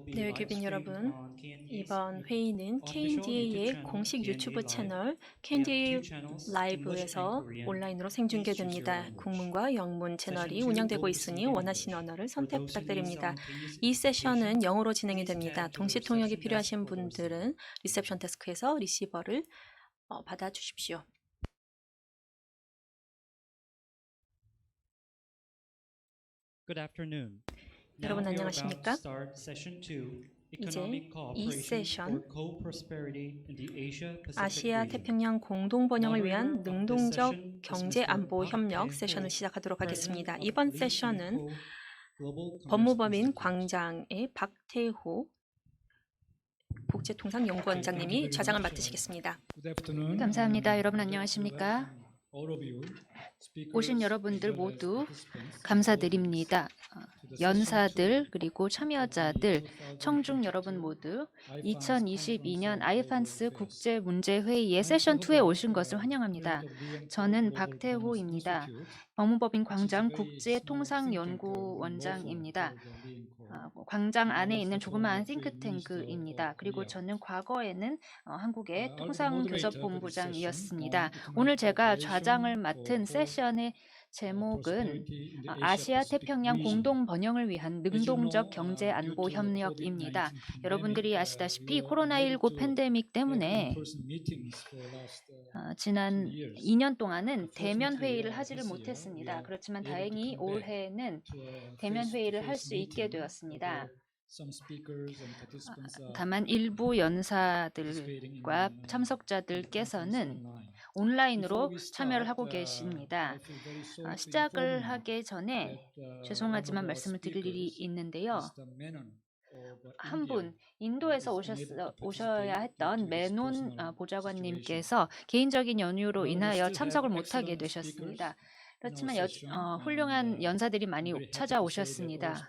네, 교빈 여러분, 이번 회의는 K&Da의 공식 유튜브 채널 K&Da 라이브에서 온라인으로 생중계됩니다. 국문과 영문 채널이 운영되고 있으니 원하시는 언어를 선택 부탁드립니다. 이 세션은 영어로 진행이 됩니다. 동시 통역이 필요하신 분들은 리셉션 데스크에서 리시버를 받아주십시오. 여러분 안녕하십니까? 이제 이 세션 아시아 태평양 공동 번영을 위한 능동적 경제 안보 협력 세션을 시작하도록 하겠습니다. 이번 세션은 법무법인 광장의 박태호 국제통상연구원장님이 좌장을 맡으시겠습니다. 감사합니다. 여러분 안녕하십니까? 오신 여러분들 모두 감사드립니다. 연사들 그리고 참여자들, 청중 여러분 모두 2022년 아이판스 국제문제회의의 세션 2에 오신 것을 환영합니다. 저는 박태호입니다. 법무법인 광장 국제통상연구원장입니다. 광장 안에 있는 조그마한 싱크탱크입니다. 그리고 저는 과거에는 한국의 통상교섭본부장이었습니다. 오늘 제가 좌장을 맡은 세션의 제목은 아시아 태평양 공동 번영을 위한 능동적 경제 안보 협력입니다. 여러분들이 아시다시피 코로나19 팬데믹 때문에 지난 2년 동안은 대면 회의를 하지를 못했습니다. 그렇지만 다행히 올해는 대면 회의를 할 수 있게 되었습니다. 다만 일부 연사들과 참석자들께서는 온라인으로 참여를 하고 계십니다. 시작을 하기 전에 죄송하지만 말씀을 드릴 일이 있는데요. 한 분, 인도에서 오셔야 했던 메논 보좌관님께서 개인적인 연유로 인하여 참석을 못하게 되셨습니다. 그렇지만 훌륭한 연사들이 많이 찾아오셨습니다.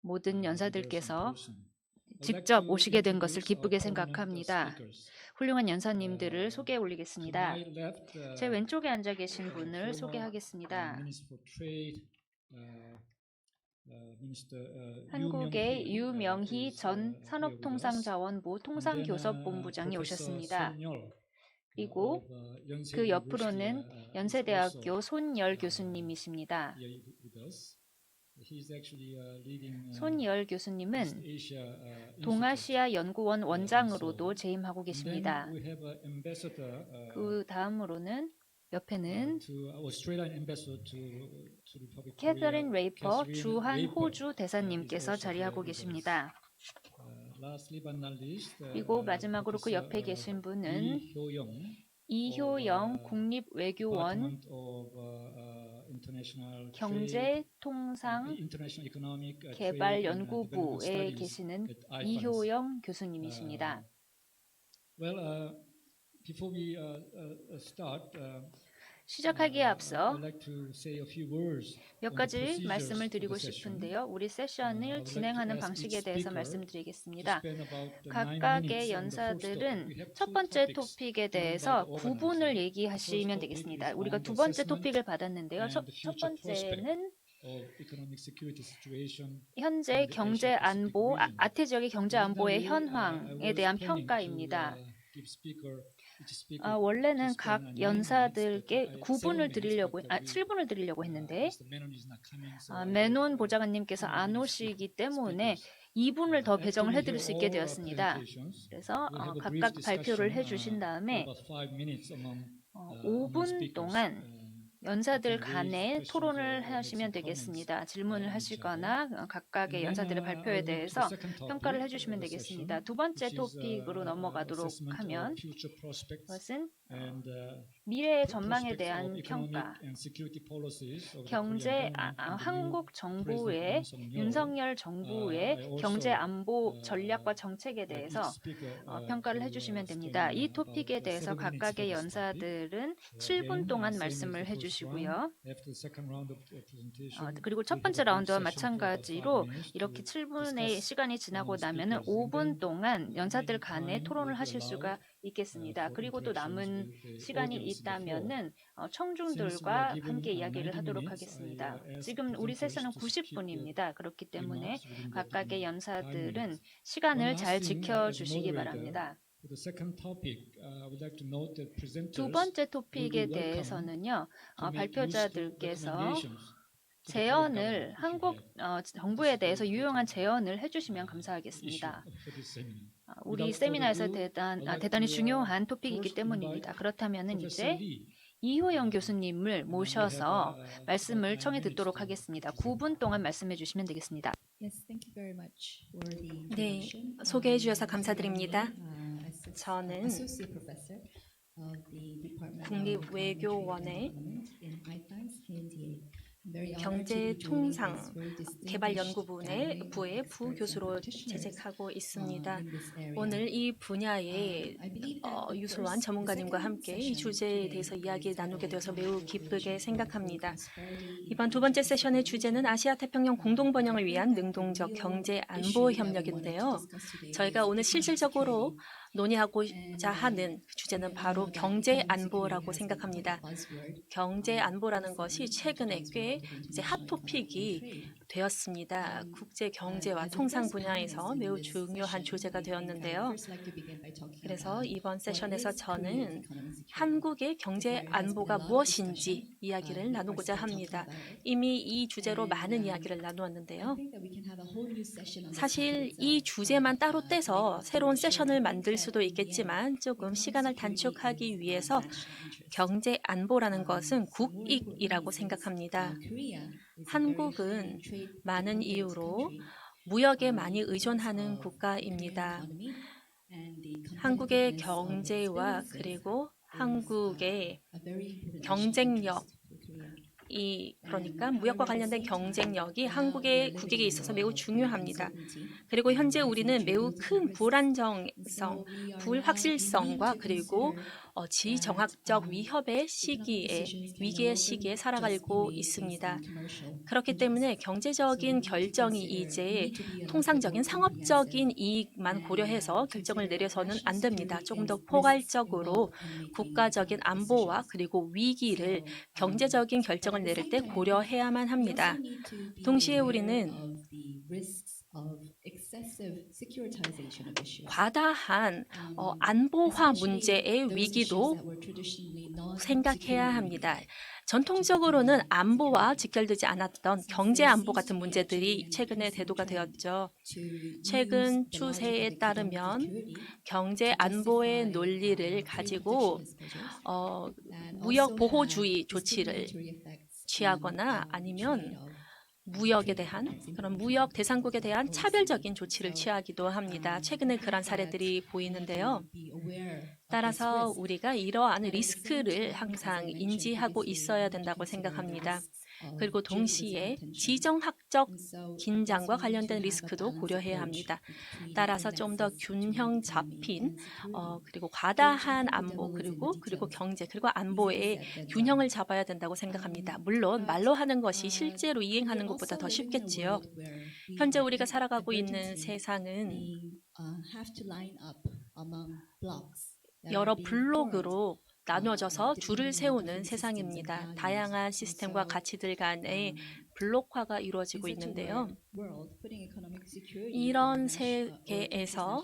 모든 연사들께서 직접 오시게 된 것을 기쁘게 생각합니다. 훌륭한 연사님들을 소개해 올리겠습니다. 제 왼쪽에 앉아 계신 분을 소개하겠습니다. 한국의 유명희 전 산업통상자원부 통상교섭본부장이 오셨습니다. 그리고 그 옆으로는 연세대학교 손열 교수님이십니다. 손열 교수님은 동아시아 연구원 원장으로도 재임하고 계십니다. 그 다음으로는 옆에는 캐서린 레이퍼 주한 호주 대사님께서 자리하고 계십니다. 그리고 마지막으로 그 옆에 계신 분은 이효영 국립외교원 경제통상개발연구부에 계시는 이효영 교수님이십니다. 시작하기에 앞서 몇 가지 말씀을 드리고 싶은데요. 우리 세션을 진행하는 방식에 대해서 말씀드리겠습니다. 각각의 연사들은 첫 번째 토픽에 대해서 9분을 얘기하시면 되겠습니다. 우리가 두 번째 토픽을 받았는데요. 첫 번째는 현재 경제 안보, 아태 지역의 경제 안보의 현황에 대한 평가입니다. 원래는 각 연사들께 7분을 드리려고 했는데 메논 보좌관님께서 안 오시기 때문에 2분을 더 배정을 해드릴 수 있게 되었습니다. 그래서 각각 발표를 해주신 다음에 5분 동안 연사들 간에 토론을 하시면 되겠습니다. 질문을 하시거나 각각의 연사들의 발표에 대해서 평가를 해주시면 되겠습니다. 두 번째 토픽으로 넘어가도록 하면 그것은 미래의 전망에 대한 평가, 한국 정부의 윤석열 정부의 경제 안보 전략과 정책에 대해서 평가를 해주시면 됩니다. 이 토픽에 대해서 각각의 연사들은 7분 동안 말씀을 해주시고요. 그리고 첫 번째 라운드와 마찬가지로 이렇게 7분의 시간이 지나고 나면은 5분 동안 연사들 간에 토론을 하실 수가 있겠습니다. 그리고 또 남은 시간이 있다면은 청중들과 함께 이야기를 하도록 하겠습니다. 지금 우리 세션은 90분입니다. 그렇기 때문에 각각의 연사들은 시간을 잘 지켜주시기 바랍니다. 두 번째 토픽에 대해서는요, 발표자들께서 제언을 한국 정부에 대해서 유용한 제언을 해주시면 감사하겠습니다. 우리 세미나에서 대단히 중요한 토픽이기 때문입니다. 그렇다면 이제 이호영 교수님을 모셔서 말씀을 청해 듣도록 하겠습니다. 9분 동안 말씀해 주시면 되겠습니다. 네, 소개해 주셔서 감사드립니다. 저는 국립외교원의 경제통상개발연구부의 부교수로 재직하고 있습니다. 오늘 이 분야의 유수한 전문가님과 함께 이 주제에 대해서 이야기 나누게 되어서 매우 기쁘게 생각합니다. 이번 두 번째 세션의 주제는 아시아태평양 공동번영을 위한 능동적 경제 안보 협력인데요. 저희가 오늘 실질적으로 논의하고자 하는 주제는 바로 경제 안보라고 생각합니다. 경제 안보라는 것이 최근에 꽤 이제 핫토픽이 되었습니다. 국제 경제와 통상 분야에서 매우 중요한 주제가 되었는데요. 그래서 이번 세션에서 저는 한국의 경제 안보가 무엇인지 이야기를 나누고자 합니다. 이미 이 주제로 많은 이야기를 나누었는데요. 사실 이 주제만 따로 떼서 새로운 세션을 만들 수도 있겠지만 조금 시간을 단축하기 위해서 경제 안보라는 것은 국익이라고 생각합니다. 한국은 많은 이유로 무역에 많이 의존하는 국가입니다. 한국의 경제와 그리고 한국의 경쟁력, 그러니까 무역과 관련된 경쟁력이 한국의 국익에 있어서 매우 중요합니다. 그리고 현재 우리는 매우 큰 불안정성, 불확실성과 그리고 지정학적 위기의 시기에 살아가고 있습니다. 그렇기 때문에 경제적인 결정이 이제 통상적인 상업적인 이익만 고려해서 결정을 내려서는 안 됩니다. 조금 더 포괄적으로 국가적인 안보와 그리고 위기를 경제적인 결정을 내릴 때 고려해야만 합니다. 동시에 우리는 과다한 안보화 문제의 위기도 생각해야 합니다. 전통적으로는 안보와 직결되지 않았던 경제 안보 같은 문제들이 최근에 대두가 되었죠. 최근 추세에 따르면 경제 안보의 논리를 가지고 무역 보호주의 조치를 취하거나 아니면 무역에 대한 그런 무역 대상국에 대한 차별적인 조치를 취하기도 합니다. 최근에 그런 사례들이 보이는데요. 따라서 우리가 이러한 리스크를 항상 인지하고 있어야 된다고 생각합니다. 그리고 동시에 지정학적 긴장과 관련된 리스크도 고려해야 합니다. 따라서 좀 더 균형 잡힌 그리고 과다한 안보 그리고 경제 그리고 안보의 균형을 잡아야 된다고 생각합니다. 물론 말로 하는 것이 실제로 이행하는 것보다 더 쉽겠지요. 현재 우리가 살아가고 있는 세상은 여러 블록으로 나눠져서 줄을 세우는 세상입니다. 다양한 시스템과 가치들 간의 블록화가 이루어지고 있는데요. 이런 세계에서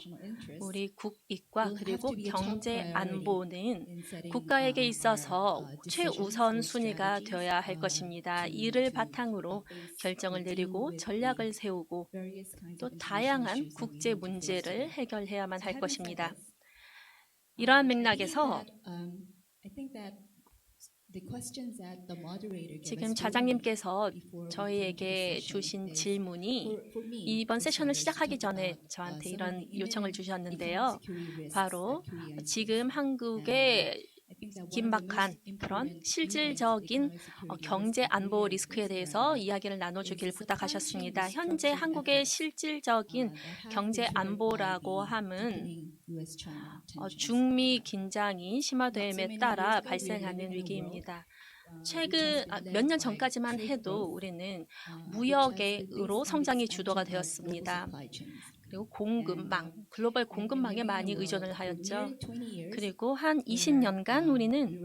우리 국익과 그리고 경제 안보는 국가에게 있어서 최우선 순위가 되어야 할 것입니다. 이를 바탕으로 결정을 내리고 전략을 세우고 또 다양한 국제 문제를 해결해야만 할 것입니다. 이러한 맥락에서 지금 자장님께서 저희에게 주신 질문이 이번 세션을 시작하기 전에 저한테 이런 요청을 주셨는데요. 바로 지금 한국의 긴박한 그런 실질적인 경제 안보 리스크에 대해서 이야기를 나눠주길 부탁하셨습니다. 현재 한국의 실질적인 경제 안보라고 함은 중미 긴장이 심화됨에 따라 발생하는 위기입니다. 최근 몇 년 전까지만 해도 우리는 무역으로 성장이 주도가 되었습니다. 그리고 공급망, 글로벌 공급망에 많이 의존을 하였죠. 그리고 한 20년간 우리는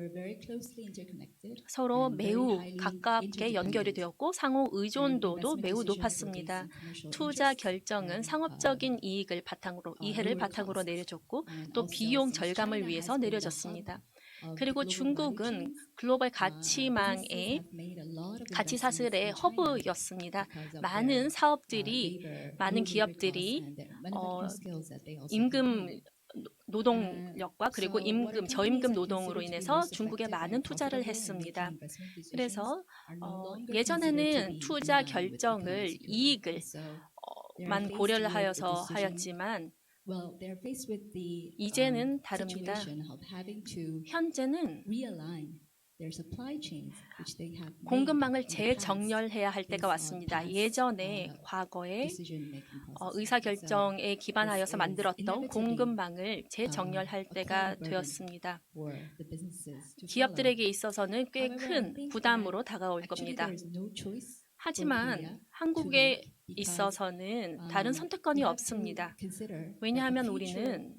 서로 매우 가깝게 연결이 되었고 상호 의존도도 매우 높았습니다. 투자 결정은 상업적인 이익을 바탕으로, 이해를 바탕으로 내려졌고 또 비용 절감을 위해서 내려졌습니다. 그리고 중국은 글로벌 가치망의 가치사슬의 허브였습니다. 많은 사업들이, 많은 기업들이 임금 노동력과 그리고 저임금 노동으로 인해서 중국에 많은 투자를 했습니다. 그래서 예전에는 투자 결정을 이익을 만 고려를 하였지만 이제는 다릅니다. 현재는 공급망을 재정렬해야 할 때가 왔습니다. 예전에 과거에 의사결정에 기반하여서 만들었던 공급망을 재정렬할 때가 되었습니다. 기업들에게 있어서는 꽤 큰 부담으로 다가올 겁니다. 하지만 한국에 있어서는 다른 선택권이 없습니다. 왜냐하면 우리는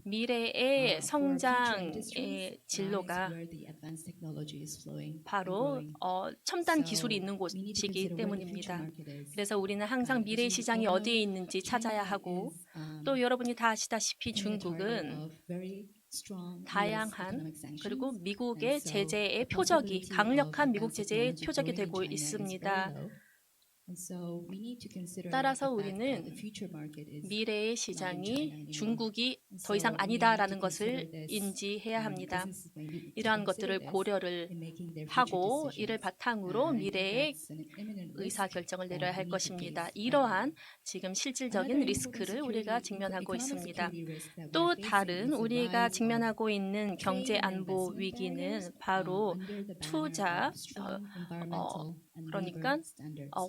미래의 성장의 진로가 바로 첨단 기술이 있는 곳이기 때문입니다. 그래서 우리는 항상 미래의 시장이 어디에 있는지 찾아야 하고 또 여러분이 다 아시다시피 중국은 다양한 그리고 미국의 제재의 표적이 강력한 미국 제재의 표적이 되고 있습니다. 따라서 우리는 미래의 시장이 중국이 더 이상 아니다라는 것을 인지해야 합니다. 이러한 것들을 고려를 하고 이를 바탕으로 미래의 의사결정을 내려야 할 것입니다. 이러한 지금 실질적인 리스크를 우리가 직면하고 있습니다. 또 다른 우리가 직면하고 있는 경제안보 위기는 바로 투자, 그러니까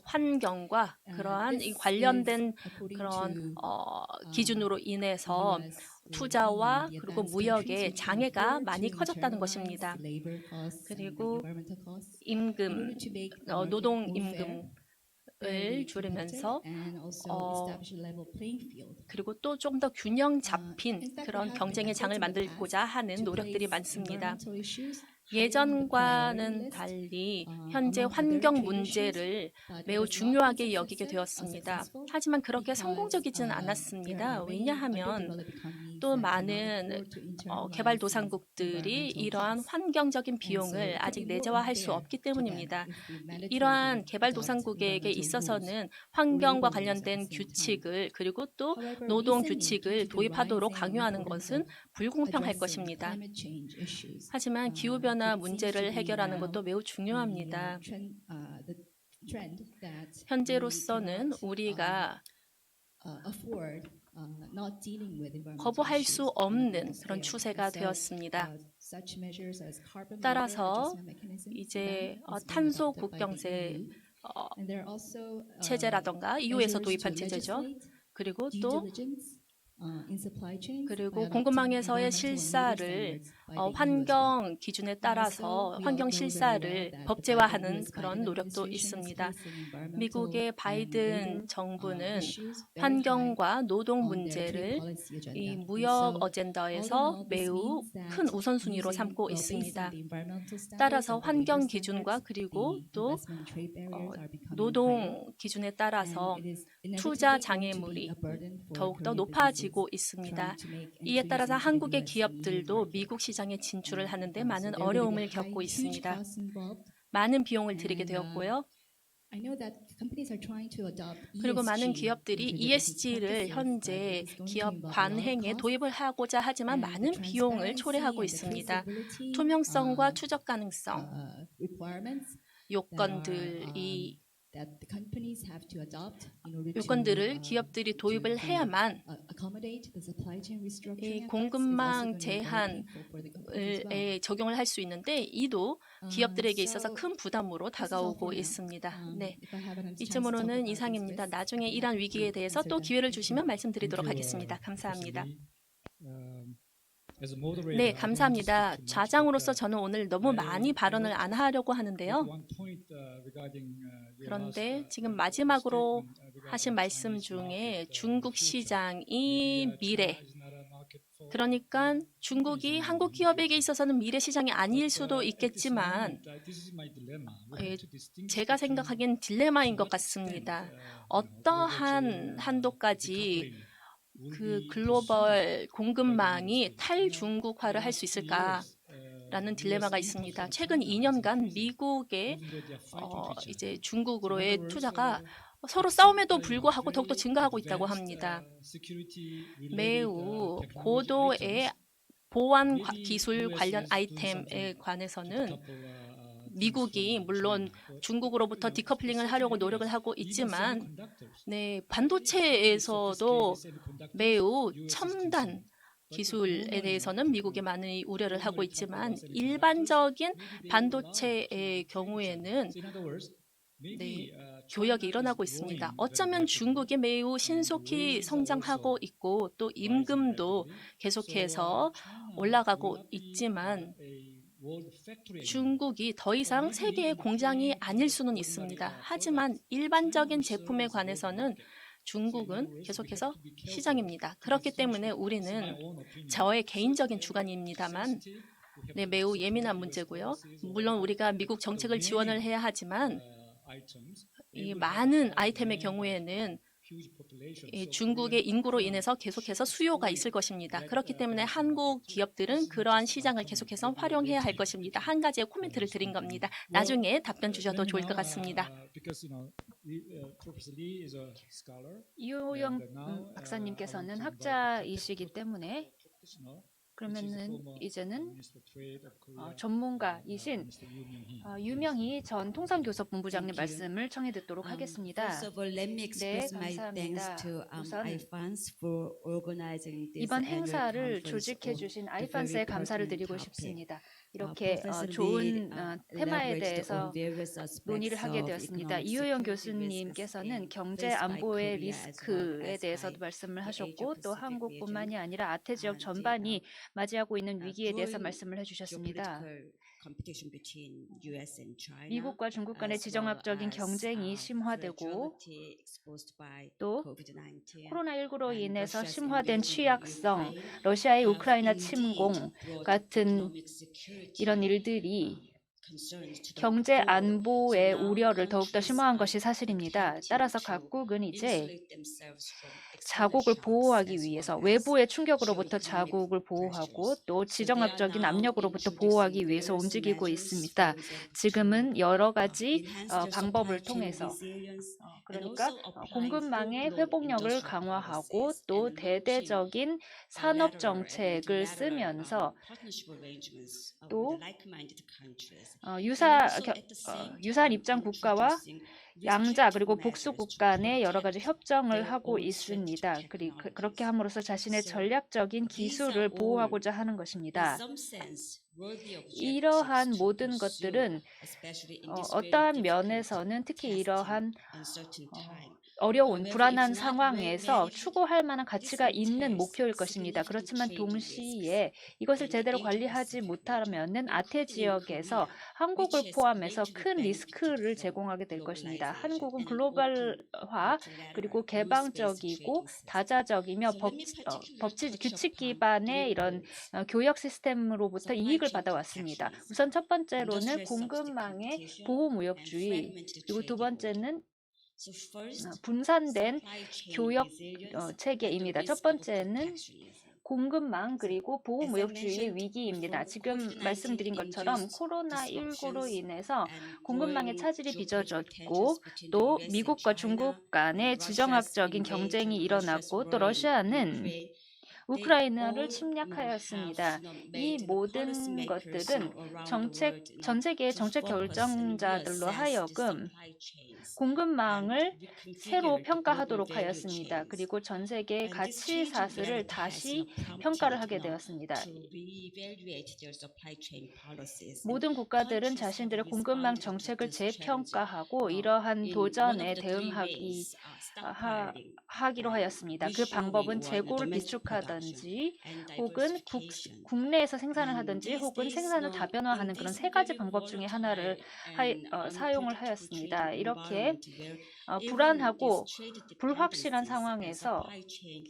환경과 그러한 이 관련된 그런 기준으로 인해서 투자와 그리고 무역의 장애가 많이 커졌다는 것입니다. 그리고 임금, 노동 임금을 줄이면서 그리고 또 좀 더 균형 잡힌 그런 경쟁의 장을 만들고자 하는 노력들이 많습니다. 예전과는 달리 현재 환경 문제를 매우 중요하게 여기게 되었습니다. 하지만 그렇게 성공적이지는 않았습니다. 왜냐하면 또 많은 개발도상국들이 이러한 환경적인 비용을 아직 내재화할 수 없기 때문입니다. 이러한 개발도상국에게 있어서는 환경과 관련된 규칙을 그리고 또 노동 규칙을 도입하도록 강요하는 것은 불공평할 것입니다. 하지만 기후변화 문제를 해결하는 것도 매우 중요합니다. 현재로서는 우리가 거부할 수 없는 그런 추세가 되었습니다. 따라서 이제 탄소 국경세 체제라던가 EU에서 도입한 체제죠. 그리고 또 공급망에서의 실사를 환경 기준에 따라서 환경 실사를 법제화하는 그런 노력도 있습니다. 미국의 바이든 정부는 환경과 노동 문제를 이 무역 어젠다에서 매우 큰 우선순위로 삼고 있습니다. 따라서 환경 기준과 그리고 또 노동 기준에 따라서 투자 장애물이 더욱더 높아지고 있습니다. 이에 따라서 한국의 기업들도 미국 시장에 진출을 하는데 많은 어려움을 겪고 있습니다. 많은 비용을 들이게 되었고요. 그리고 많은 기업들이 ESG를 현재 기업 관행에 도입을 하고자 하지만 많은 비용을 초래하고 있습니다. 투명성과 추적 가능성 요건들을 기업들이 도입을 해야만 이 공급망 제한에 적용을 할 수 있는데 이도 기업들에게 있어서 큰 부담으로 다가오고 있습니다. 네, 이쯤으로는 이상입니다. 나중에 이러한 위기에 대해서 또 기회를 주시면 말씀드리도록 하겠습니다. 감사합니다. 네, 감사합니다. 좌장으로서 저는 오늘 너무 많이 발언을 안 하려고 하는데요. 그런데 지금 마지막으로 하신 말씀 중에 중국 시장이 미래, 그러니까 중국이 한국 기업에게 있어서는 미래 시장이 아닐 수도 있겠지만 제가 생각하기엔 딜레마인 것 같습니다. 어떠한 한도까지 그 글로벌 공급망이 탈중국화를 할 수 있을까라는 딜레마가 있습니다. 최근 2년간 미국의 이제 중국으로의 투자가 서로 싸움에도 불구하고 더욱더 증가하고 있다고 합니다. 매우 고도의 보안 기술 관련 아이템에 관해서는 미국이 물론 중국으로부터 디커플링을 하려고 노력을 하고 있지만 반도체에서도 매우 첨단 기술에 대해서는 미국이 많이 우려를 하고 있지만 일반적인 반도체의 경우에는 교역이 일어나고 있습니다. 어쩌면 중국이 매우 신속히 성장하고 있고 또 임금도 계속해서 올라가고 있지만 중국이 더 이상 세계의 공장이 아닐 수는 있습니다. 하지만 일반적인 제품에 관해서는 중국은 계속해서 시장입니다. 그렇기 때문에 우리는 저의 개인적인 주관입니다만 매우 예민한 문제고요. 물론 우리가 미국 정책을 지원을 해야 하지만 이 많은 아이템의 경우에는 중국의 인구로 인해서 계속해서 수요가 있을 것입니다. 그렇기 때문에 한국 기업들은 그러한 시장을 계속해서 활용해야 할 것입니다. 한 가지의 코멘트를 드린 겁니다. 나중에 답변 주셔도 좋을 것 같습니다. 이호영 박사님께서는 학자이시기 때문에 그러면은 이제는 전문가이신 유명희 전 통상교섭본부장님 말씀을 청해 듣도록 하겠습니다. 네, 감사합니다. 우선 이번 행사를 조직해 주신 아이판스에 감사를 드리고 싶습니다. 이렇게 좋은 테마에 대해서 논의를 하게 되었습니다. 이호영 교수님께서는 경제 안보의 리스크에 대해서도 말씀을 하셨고 또 한국뿐만이 아니라 아태 지역 전반이 맞이하고 있는 위기에 대해서 말씀을 해주셨습니다. 미국과 중국 간의 지정학적인 경쟁이 심화되고 또 코로나19로 인해서 심화된 취약성, 러시아의 우크라이나 침공 같은 이런 일들이 경제 안보의 우려를 더욱더 심화한 것이 사실입니다. 따라서 각국은 이제 자국을 보호하기 위해서 외부의 충격으로부터 자국을 보호하고 또 지정학적인 압력으로부터 보호하기 위해서 움직이고 있습니다. 지금은 여러 가지 방법을 통해서 그러니까 공급망의 회복력을 강화하고 또 대대적인 산업 정책을 쓰면서 또 유사한 입장 국가와 양자 그리고 복수국 간의 여러 가지 협정을 하고 있습니다. 그렇게 함으로써 자신의 전략적인 기술을 보호하고자 하는 것입니다. 이러한 모든 것들은 어떠한 면에서는 특히 이러한 어려운 불안한 상황에서 추구할 만한 가치가 있는 목표일 것입니다. 그렇지만 동시에 이것을 제대로 관리하지 못하면은 아태 지역에서 한국을 포함해서 큰 리스크를 제공하게 될 것입니다. 한국은 글로벌화 그리고 개방적이고 다자적이며 규칙 기반의 이런 교역 시스템으로부터 이익을 받아왔습니다. 우선 첫 번째로는 공급망의 보호무역주의, 그리고 두 번째는 분산된 교역 체계입니다. 첫 번째는 공급망 그리고 보호무역주의의 위기입니다. 지금 말씀드린 것처럼 코로나19로 인해서 공급망의 차질이 빚어졌고 또 미국과 중국 간의 지정학적인 경쟁이 일어났고 또 러시아는 우크라이나를 침략하였습니다. 이 모든 것들은 전 세계의 정책 결정자들로 하여금 공급망을 새로 평가하도록 하였습니다. 그리고 전 세계의 가치 사슬을 다시 평가를 하게 되었습니다. 모든 국가들은 자신들의 공급망 정책을 재평가하고 이러한 도전에 대응하기로 하였습니다. 그 방법은 재고를 비축하던 하든지 혹은 국내에서 생산을 하든지 혹은 생산을 다변화하는 그런 세 가지 방법 중에 하나를 사용을 하였습니다. 이렇게 불안하고 불확실한 상황에서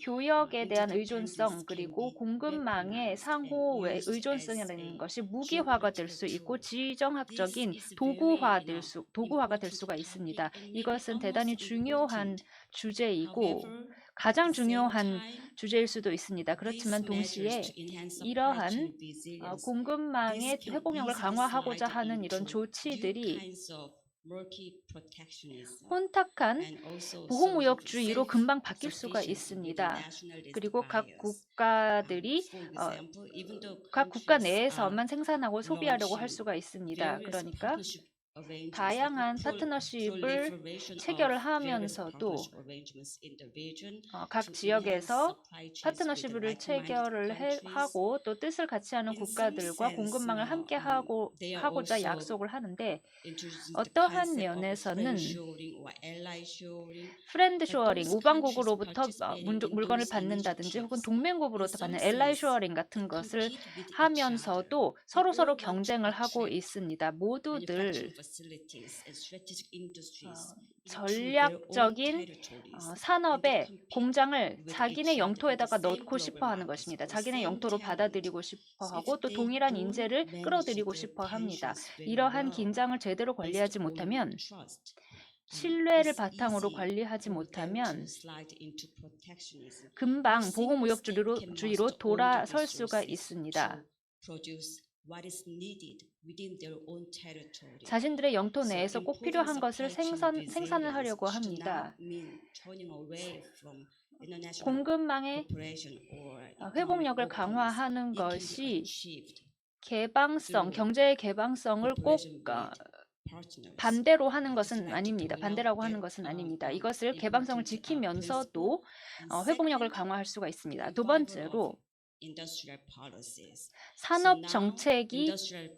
교역에 대한 의존성 그리고 공급망의 상호 의존성이라는 것이 무기화가 될 수 있고 지정학적인 도구화가 될 수가 있습니다. 이것은 대단히 중요한 주제이고 가장 중요한 주제일 수도 있습니다. 그렇지만 동시에 이러한 공급망의 회복력을 강화하고자 하는 이런 조치들이 혼탁한 보호무역주의로 금방 바뀔 수가 있습니다. 그리고 각 국가 내에서만 생산하고 소비하려고 할 수가 있습니다. 그러니까 다양한 파트너십을 체결을 하면서도 각 지역에서 파트너십을 체결을 하고 또 뜻을 같이 하는 국가들과 공급망을 함께 하고자 약속을 하는데 어떠한 면에서는 프렌드 쇼어링, 우방국으로부터 물건을 받는다든지 혹은 동맹국으로부터 받는 엘라이 쇼어링 같은 것을 하면서도 서로 경쟁을 하고 있습니다. 모두들 전략적인 산업의 공장을 자기네 영토에다가 넣고 싶어 하는 것입니다. 자기네 영토로 받아들이고 싶어 하고 또 동일한 인재를 끌어들이고 싶어 합니다. 이러한 긴장을 제대로 관리하지 못하면 신뢰를 바탕으로 관리하지 못하면 금방 보호무역주의로 돌아설 수가 있습니다. 자신들의 영토 내에서 꼭 필요한 것을 생산을 하려고 합니다. 공급망의 회복력을 강화하는 것이 경제의 개방성을 꼭 반대라고 하는 것은 아닙니다. 이것을 개방성을 지키면서도 회복력을 강화할 수가 있습니다. 두 번째로 산업 정책이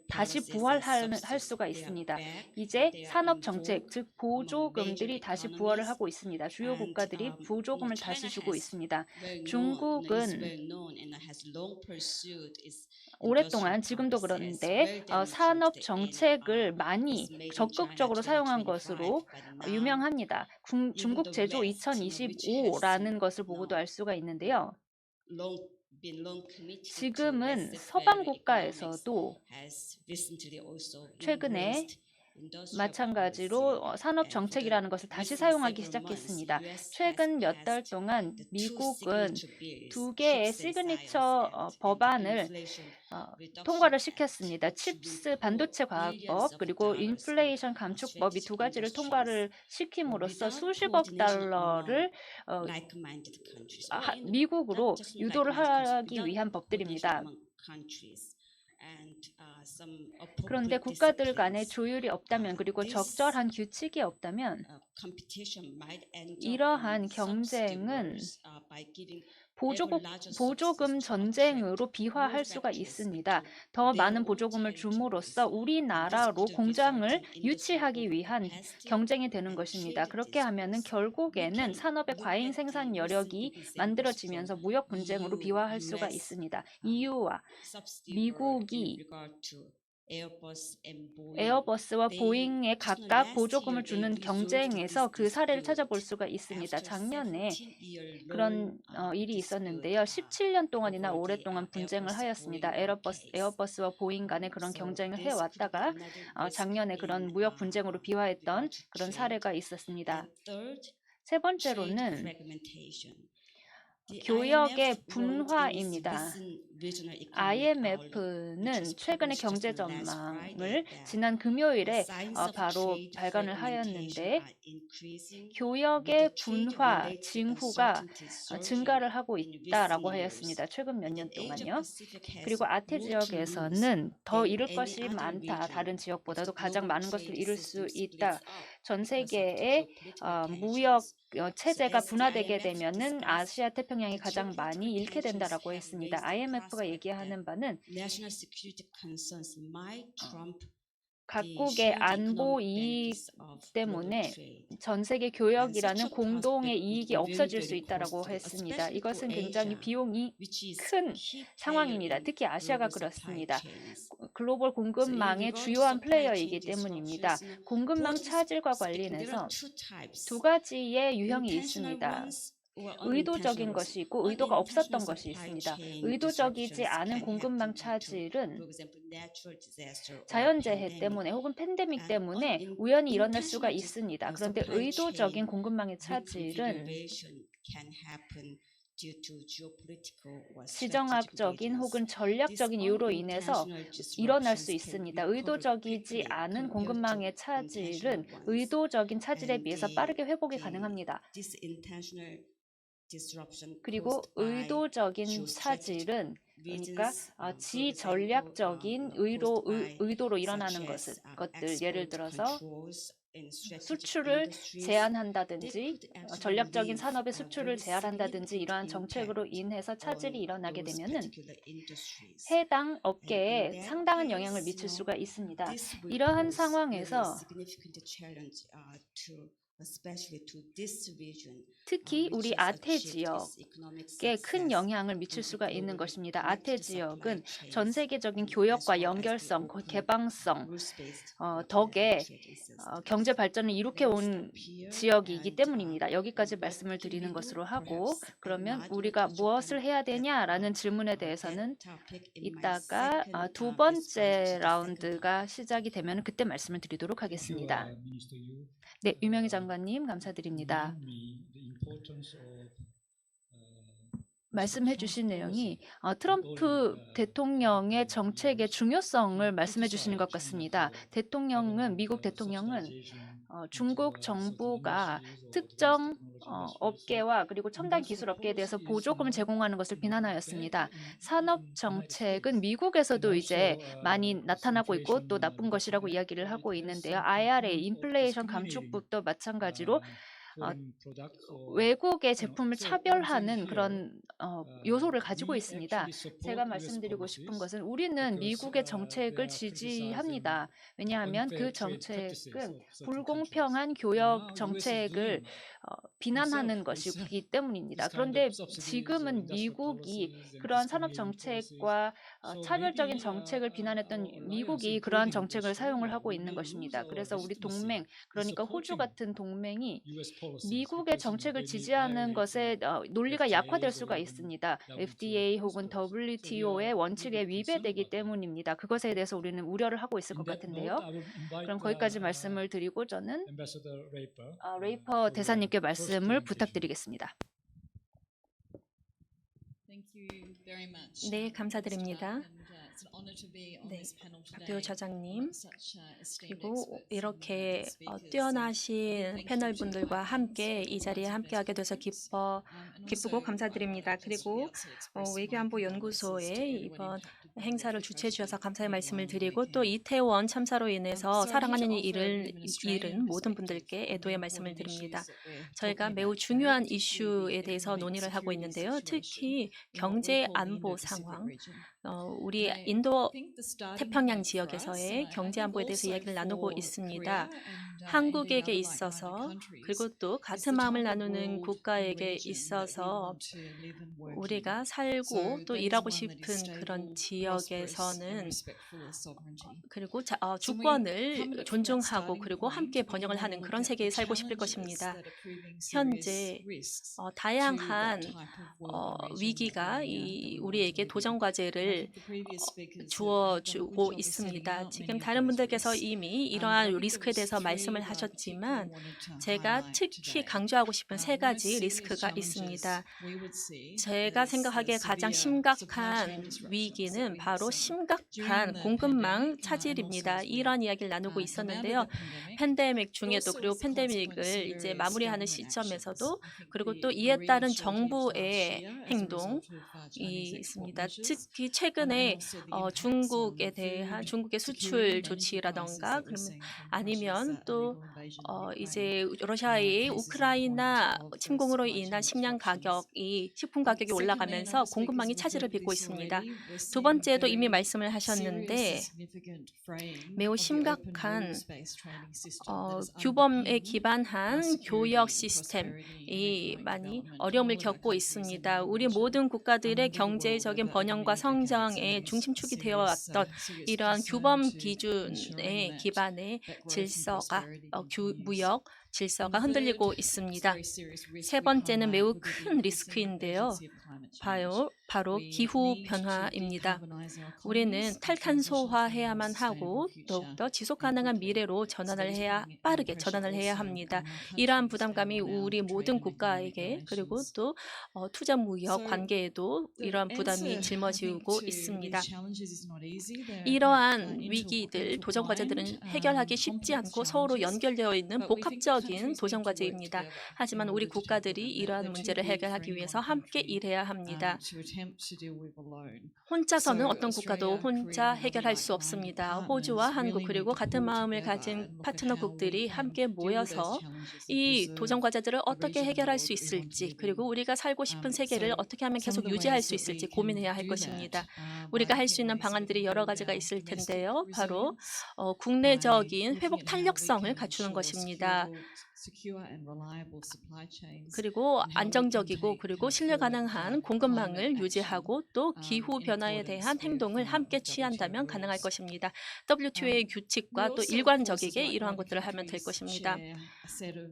다시 부활할 수가 있습니다. 이제 산업 정책, 즉 보조금들이 다시 부활을 하고 있습니다. 주요 국가들이 보조금을 다시 주고 있습니다. 중국은 오랫동안 지금도 그런데 산업 정책을 많이 적극적으로 사용한 것으로 유명합니다. 중국 제조 2025라는 것을 보고도 알 수가 있는데요. 지금은 서방 국가에서도 최근에 마찬가지로 산업 정책이라는 것을 다시 사용하기 시작했습니다. 최근 몇 달 동안 미국은 2개의 시그니처 법안을 통과를 시켰습니다. 칩스 반도체 과학법 그리고 인플레이션 감축법 이 두 가지를 통과를 시킴으로써 수십억 달러를 미국으로 유도를 하기 위한 법들입니다. 그런데 국가들 간의 조율이 없다면 그리고 적절한 규칙이 없다면 이러한 경쟁은 보조금 전쟁으로 비화할 수가 있습니다. 더 많은 보조금을 줌으로써 우리나라로 공장을 유치하기 위한 경쟁이 되는 것입니다. 그렇게 하면은 결국에는 산업의 과잉 생산 여력이 만들어지면서 무역 분쟁으로 비화할 수가 있습니다. EU와 미국이 에어버스와 보잉에 각각 보조금을 주는 경쟁에서 그 사례를 찾아볼 수가 있습니다. 작년에 그런 일이 있었는데요. 17년 동안이나 오랫동안 분쟁을 하였습니다. 에어버스와 보잉 간에 그런 경쟁을 해왔다가 작년에 그런 무역 분쟁으로 비화했던 그런 사례가 있었습니다. 세 번째로는 교역의 분화입니다. IMF는 최근의 경제 전망을 지난 금요일에 바로 발간을 하였는데 교역의 분화 징후가 증가를 하고 있다라고 하였습니다. 최근 몇 년 동안요. 그리고 아태 지역에서는 더 이룰 것이 많다. 다른 지역보다도 가장 많은 것을 이룰 수 있다. 전 세계의 무역 체제가 분화되게 되면은 아시아 태평양이 가장 많이 잃게 된다라고 했습니다. IMF가 얘기하는 바는 각국의 안보 이익 때문에 전 세계 교역이라는 공동의 이익이 없어질 수 있다고 했습니다. 이것은 굉장히 비용이 큰 상황입니다. 특히 아시아가 그렇습니다. 글로벌 공급망의 주요한 플레이어이기 때문입니다. 공급망 차질과 관련해서 두 가지의 유형이 있습니다. 의도적인 것이 있고 의도가 없었던 것이 있습니다. 의도적이지 않은 공급망 차질은 자연재해 때문에 혹은 팬데믹 때문에 우연히 일어날 수가 있습니다. 그런데 의도적인 공급망의 차질은 지정학적인 혹은 전략적인 이유로 인해서 일어날 수 있습니다. 의도적이지 않은 공급망의 차질은 의도적인 차질에 비해서 빠르게 회복이 가능합니다. 그리고 의도적인 차질은 그러니까 지전략적인 의도로 일어나는 것들 예를 들어서 수출을 제한한다든지 전략적인 산업의 수출을 제한한다든지 이러한 정책으로 인해서 차질이 일어나게 되면은 해당 업계에 상당한 영향을 미칠 수가 있습니다. 이러한 상황에서 특히 우리 아태 지역에 큰 영향을 미칠 수가 있는 것입니다. 아태 지역은 전 세계적인 교역과 연결성, 개방성 덕에 경제 발전을 이룩해온 지역이기 때문입니다. 여기까지 말씀을 드리는 것으로 하고 그러면 우리가 무엇을 해야 되냐라는 질문에 대해서는 이따가 두 번째 라운드가 시작이 되면 그때 말씀을 드리도록 하겠습니다. 네, 유명희 장관님 감사드립니다. 말씀해 주신 내용이 트럼프 대통령의 정책의 중요성을 말씀해 주시는 것 같습니다. 미국 대통령은 중국 정부가 특정 업계와 그리고 첨단 기술 업계에 대해서 보조금을 제공하는 것을 비난하였습니다. 산업 정책은 미국에서도 이제 많이 나타나고 있고 또 나쁜 것이라고 이야기를 하고 있는데요. IRA, 인플레이션 감축법도 마찬가지로 외국의 제품을 차별하는 그런 요소를 가지고 있습니다. 제가 말씀드리고 싶은 것은 우리는 미국의 정책을 지지합니다. 왜냐하면 그 정책은 불공평한 교역 정책을 비난하는 것이기 때문입니다. 그런데 지금은 미국이 그러한 산업 정책과 차별적인 정책을 비난했던 미국이 그러한 정책을 사용을 하고 있는 것입니다. 그래서 우리 동맹, 그러니까 호주 같은 동맹이 미국의 정책을 지지하는 것에 논리가 약화될 수가 있습니다. FDA 혹은 WTO의 원칙에 위배되기 때문입니다. 그것에 대해서 우리는 우려를 하고 있을 것 같은데요. 그럼 거기까지 말씀을 드리고 저는 레이퍼 대사님께 말씀을 부탁드리겠습니다. 네, 감사드립니다. 네, 박대호 저장님, 그리고 이렇게 뛰어나신 패널 분들과 함께 이 자리에 함께하게 돼서 기쁘고 감사드립니다. 그리고 외교안보 연구소에 이번 행사를 주최해 주셔서 감사의 말씀을 드리고 또 이태원 참사로 인해서 사랑하는 일을 잃은 모든 분들께 애도의 말씀을 드립니다. 저희가 매우 중요한 이슈에 대해서 논의를 하고 있는데요. 특히 경제 안보 상황, 우리 인도 태평양 지역에서의 경제 안보에 대해서 이야기를 나누고 있습니다. 한국에게 있어서 그리고 또 같은 마음을 나누는 국가에게 있어서 우리가 살고 또 일하고 싶은 그런 지역에서는 그리고 주권을 존중하고 그리고 함께 번영을 하는 그런 세계에 살고 싶을 것입니다. 현재 다양한 위기가 우리에게 도전 과제를 주어주고 있습니다. 지금 다른 분들께서 이미 이러한 리스크에 대해서 말씀을 하셨지만 제가 특히 강조하고 싶은 세 가지 리스크가 있습니다. 제가 생각하기에 가장 심각한 위기는 바로 심각한 공급망 차질입니다. 이런 이야기를 나누고 있었는데요. 팬데믹 중에도 그리고 팬데믹을 이제 마무리하는 시점에서도 그리고 또 이에 따른 정부의 행동이 있습니다. 특히 최근에 중국에 대한 중국의 수출 조치라던가 그러면 아니면 또 또 이제 러시아의 우크라이나 침공으로 인한 식품 가격이 올라가면서 공급망이 차질을 빚고 있습니다. 두 번째도 이미 말씀을 하셨는데 매우 심각한 규범에 기반한 교역 시스템이 많이 어려움을 겪고 있습니다. 우리 모든 국가들의 경제적인 번영과 성장의 중심축이 되어 왔던 이러한 규범 기준에 기반의 질서가 무역 질서가 흔들리고 있습니다. 세 번째는 매우 큰 리스크인데요. 바로 기후 변화입니다. 우리는 탈탄소화해야만 하고 더욱더 지속 가능한 미래로 빠르게 전환을 해야 합니다. 이러한 부담감이 우리 모든 국가에게 그리고 또 투자 무역 관계에도 이러한 부담이 짊어지고 있습니다. 이러한 위기들, 도전 과제들은 해결하기 쉽지 않고 서로 연결되어 있는 복합적인 도전 과제입니다. 하지만 우리 국가들이 이러한 문제를 해결하기 위해서 함께 일해야 합니다. 혼자서는 어떤 국가도 혼자 해결할 수 없습니다. 호주와 한국 그리고 같은 마음을 가진 파트너국들이 함께 모여서 이 도전 과제들을 어떻게 해결할 수 있을지 그리고 우리가 살고 싶은 세계를 어떻게 하면 계속 유지할 수 있을지 고민해야 할 것입니다. 우리가 할 수 있는 방안들이 여러 가지가 있을 텐데요. 바로 국내적인 회복 탄력성을 갖추는 것입니다. 그리고 안정적이고 그리고 신뢰 가능한 공급망을 유지하고 또 기후 변화에 대한 행동을 함께 취한다면 가능할 것입니다. WTO의 규칙과 또 일관적이게 이러한 것들을 하면 될 것입니다.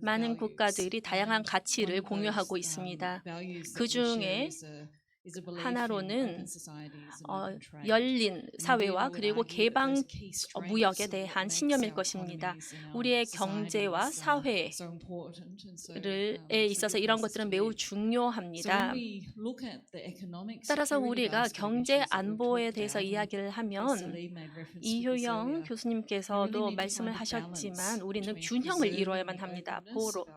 많은 국가들이 다양한 가치를 공유하고 있습니다. 그 중에 하나로는 열린 사회와 그리고 개방 무역에 대한 신념일 것입니다. 우리의 경제와 사회에 있어서 이런 것들은 매우 중요합니다. 따라서 우리가 경제 안보에 대해서 이야기를 하면 이효영 교수님께서도 말씀을 하셨지만 우리는 균형을 이루어야만 합니다.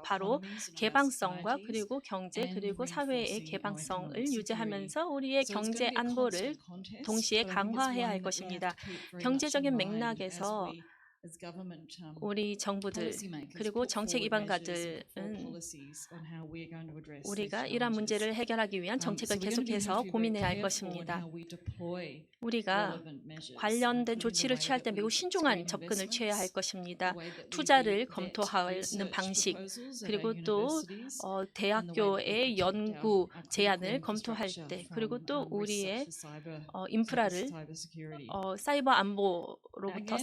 바로 개방성과 그리고 경제 그리고 사회의 개방성을 유지하면서 우리의 경제 안보를 동시에 강화해야 할 것입니다. 경제적인 맥락에서 우리 정부들 그리고 정책 입안가들은 우리가 이러한 문제를 해결하기 위한 정책을 계속해서 고민해야 할 것입니다. 우리가 관련된 조치를 취할 때 매우 신중한 접근을 취해야 할 것입니다. 투자를 검토하는 방식 그리고 또 대학교의 연구 제안을 검토할 때 그리고 또 우리의 인프라를 사이버 안보로부터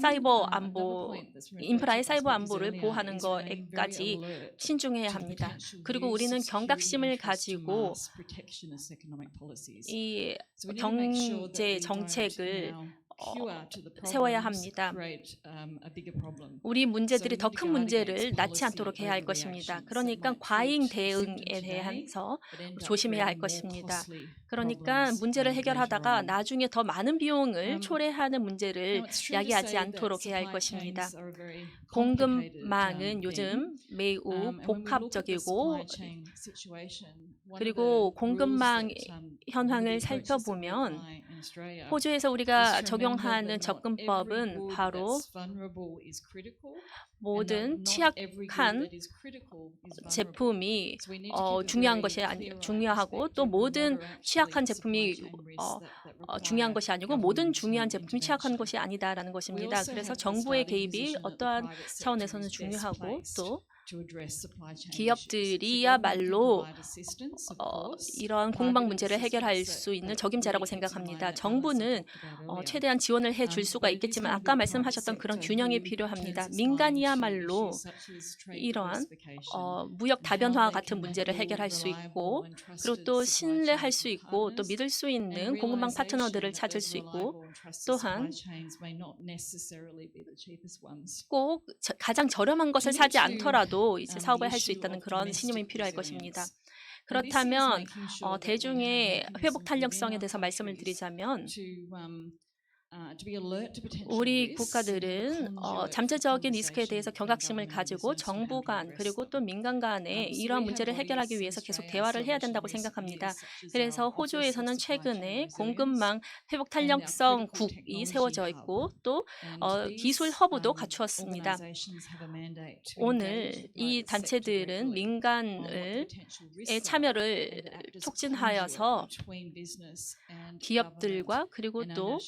인프라의 사이버 안보를 보호하는 것까지 신중해야 합니다. 그리고 우리는 경각심을 가지고 이 경제 정책을 세워야 합니다. 우리 문제들이 더 큰 문제를 낳지 않도록 해야 할 것입니다. 그러니까 과잉 대응에 대해서 조심해야 할 것입니다. 그러니까 문제를 해결하다가 나중에 더 많은 비용을 초래하는 문제를 야기하지 않도록 해야 할 것입니다. 공급망은 요즘 매우 복합적이고 그리고 공급망 현황을 살펴보면 호주에서 우리가 적용하는 접근법은 바로 모든 취약한 제품이 중요하고 또 모든 취약한 제품이 중요한 것이 아니고 모든 중요한 제품이 취약한 것이 아니다라는 것입니다. 그래서 정부의 개입이 어떠한 차원에서는 중요하고 또 기업들이야말로 이러한 공급망 문제를 해결할 수 있는 적임자라고 생각합니다. 정부는 최대한 지원을 해줄 수가 있겠지만 아까 말씀하셨던 그런 균형이 필요합니다. 민간이야말로 이러한 무역 다변화 같은 문제를 해결할 수 있고 그리고 또 신뢰할 수 있고 또 믿을 수 있는 공급망 파트너들을 찾을 수 있고 또한 꼭 가장 저렴한 것을 사지 않더라도 이제 사업을 할 수 있다는 그런 신념이 필요할 것입니다. 그렇다면 대중의 회복 탄력성에 대해서 말씀을 드리자면 우리 국가들은 잠재적인 리스크에 대해서 경각심을 가지고 정부 간 그리고 또 민간 간에 이러한 문제를 해결하기 위해서 계속 대화를 해야 된다고 생각합니다. 그래서 호주에서는 최근에 공급망 회복 탄력성국이 세워져 있고 또 기술 허브도 갖추었습니다. 오늘 이 단체들은 민간의 참여를 촉진하여서 기업들과 그리고 또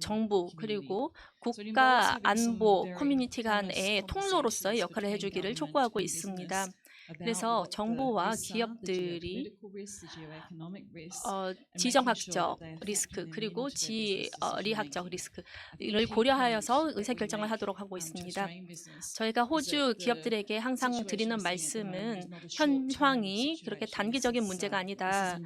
정부 그리고 국가 안보 커뮤니티 간의 통로로서의 역할을 해주기를 촉구하고 있습니다. 그래서 정부와 기업들이 지정학적 리스크 그리고 지리학적 리스크를 고려하여서 의사결정을 하도록 하고 있습니다. 저희가 호주 기업들에게 항상 드리는 말씀은 현황이 그렇게 단기적인 문제가 아니다.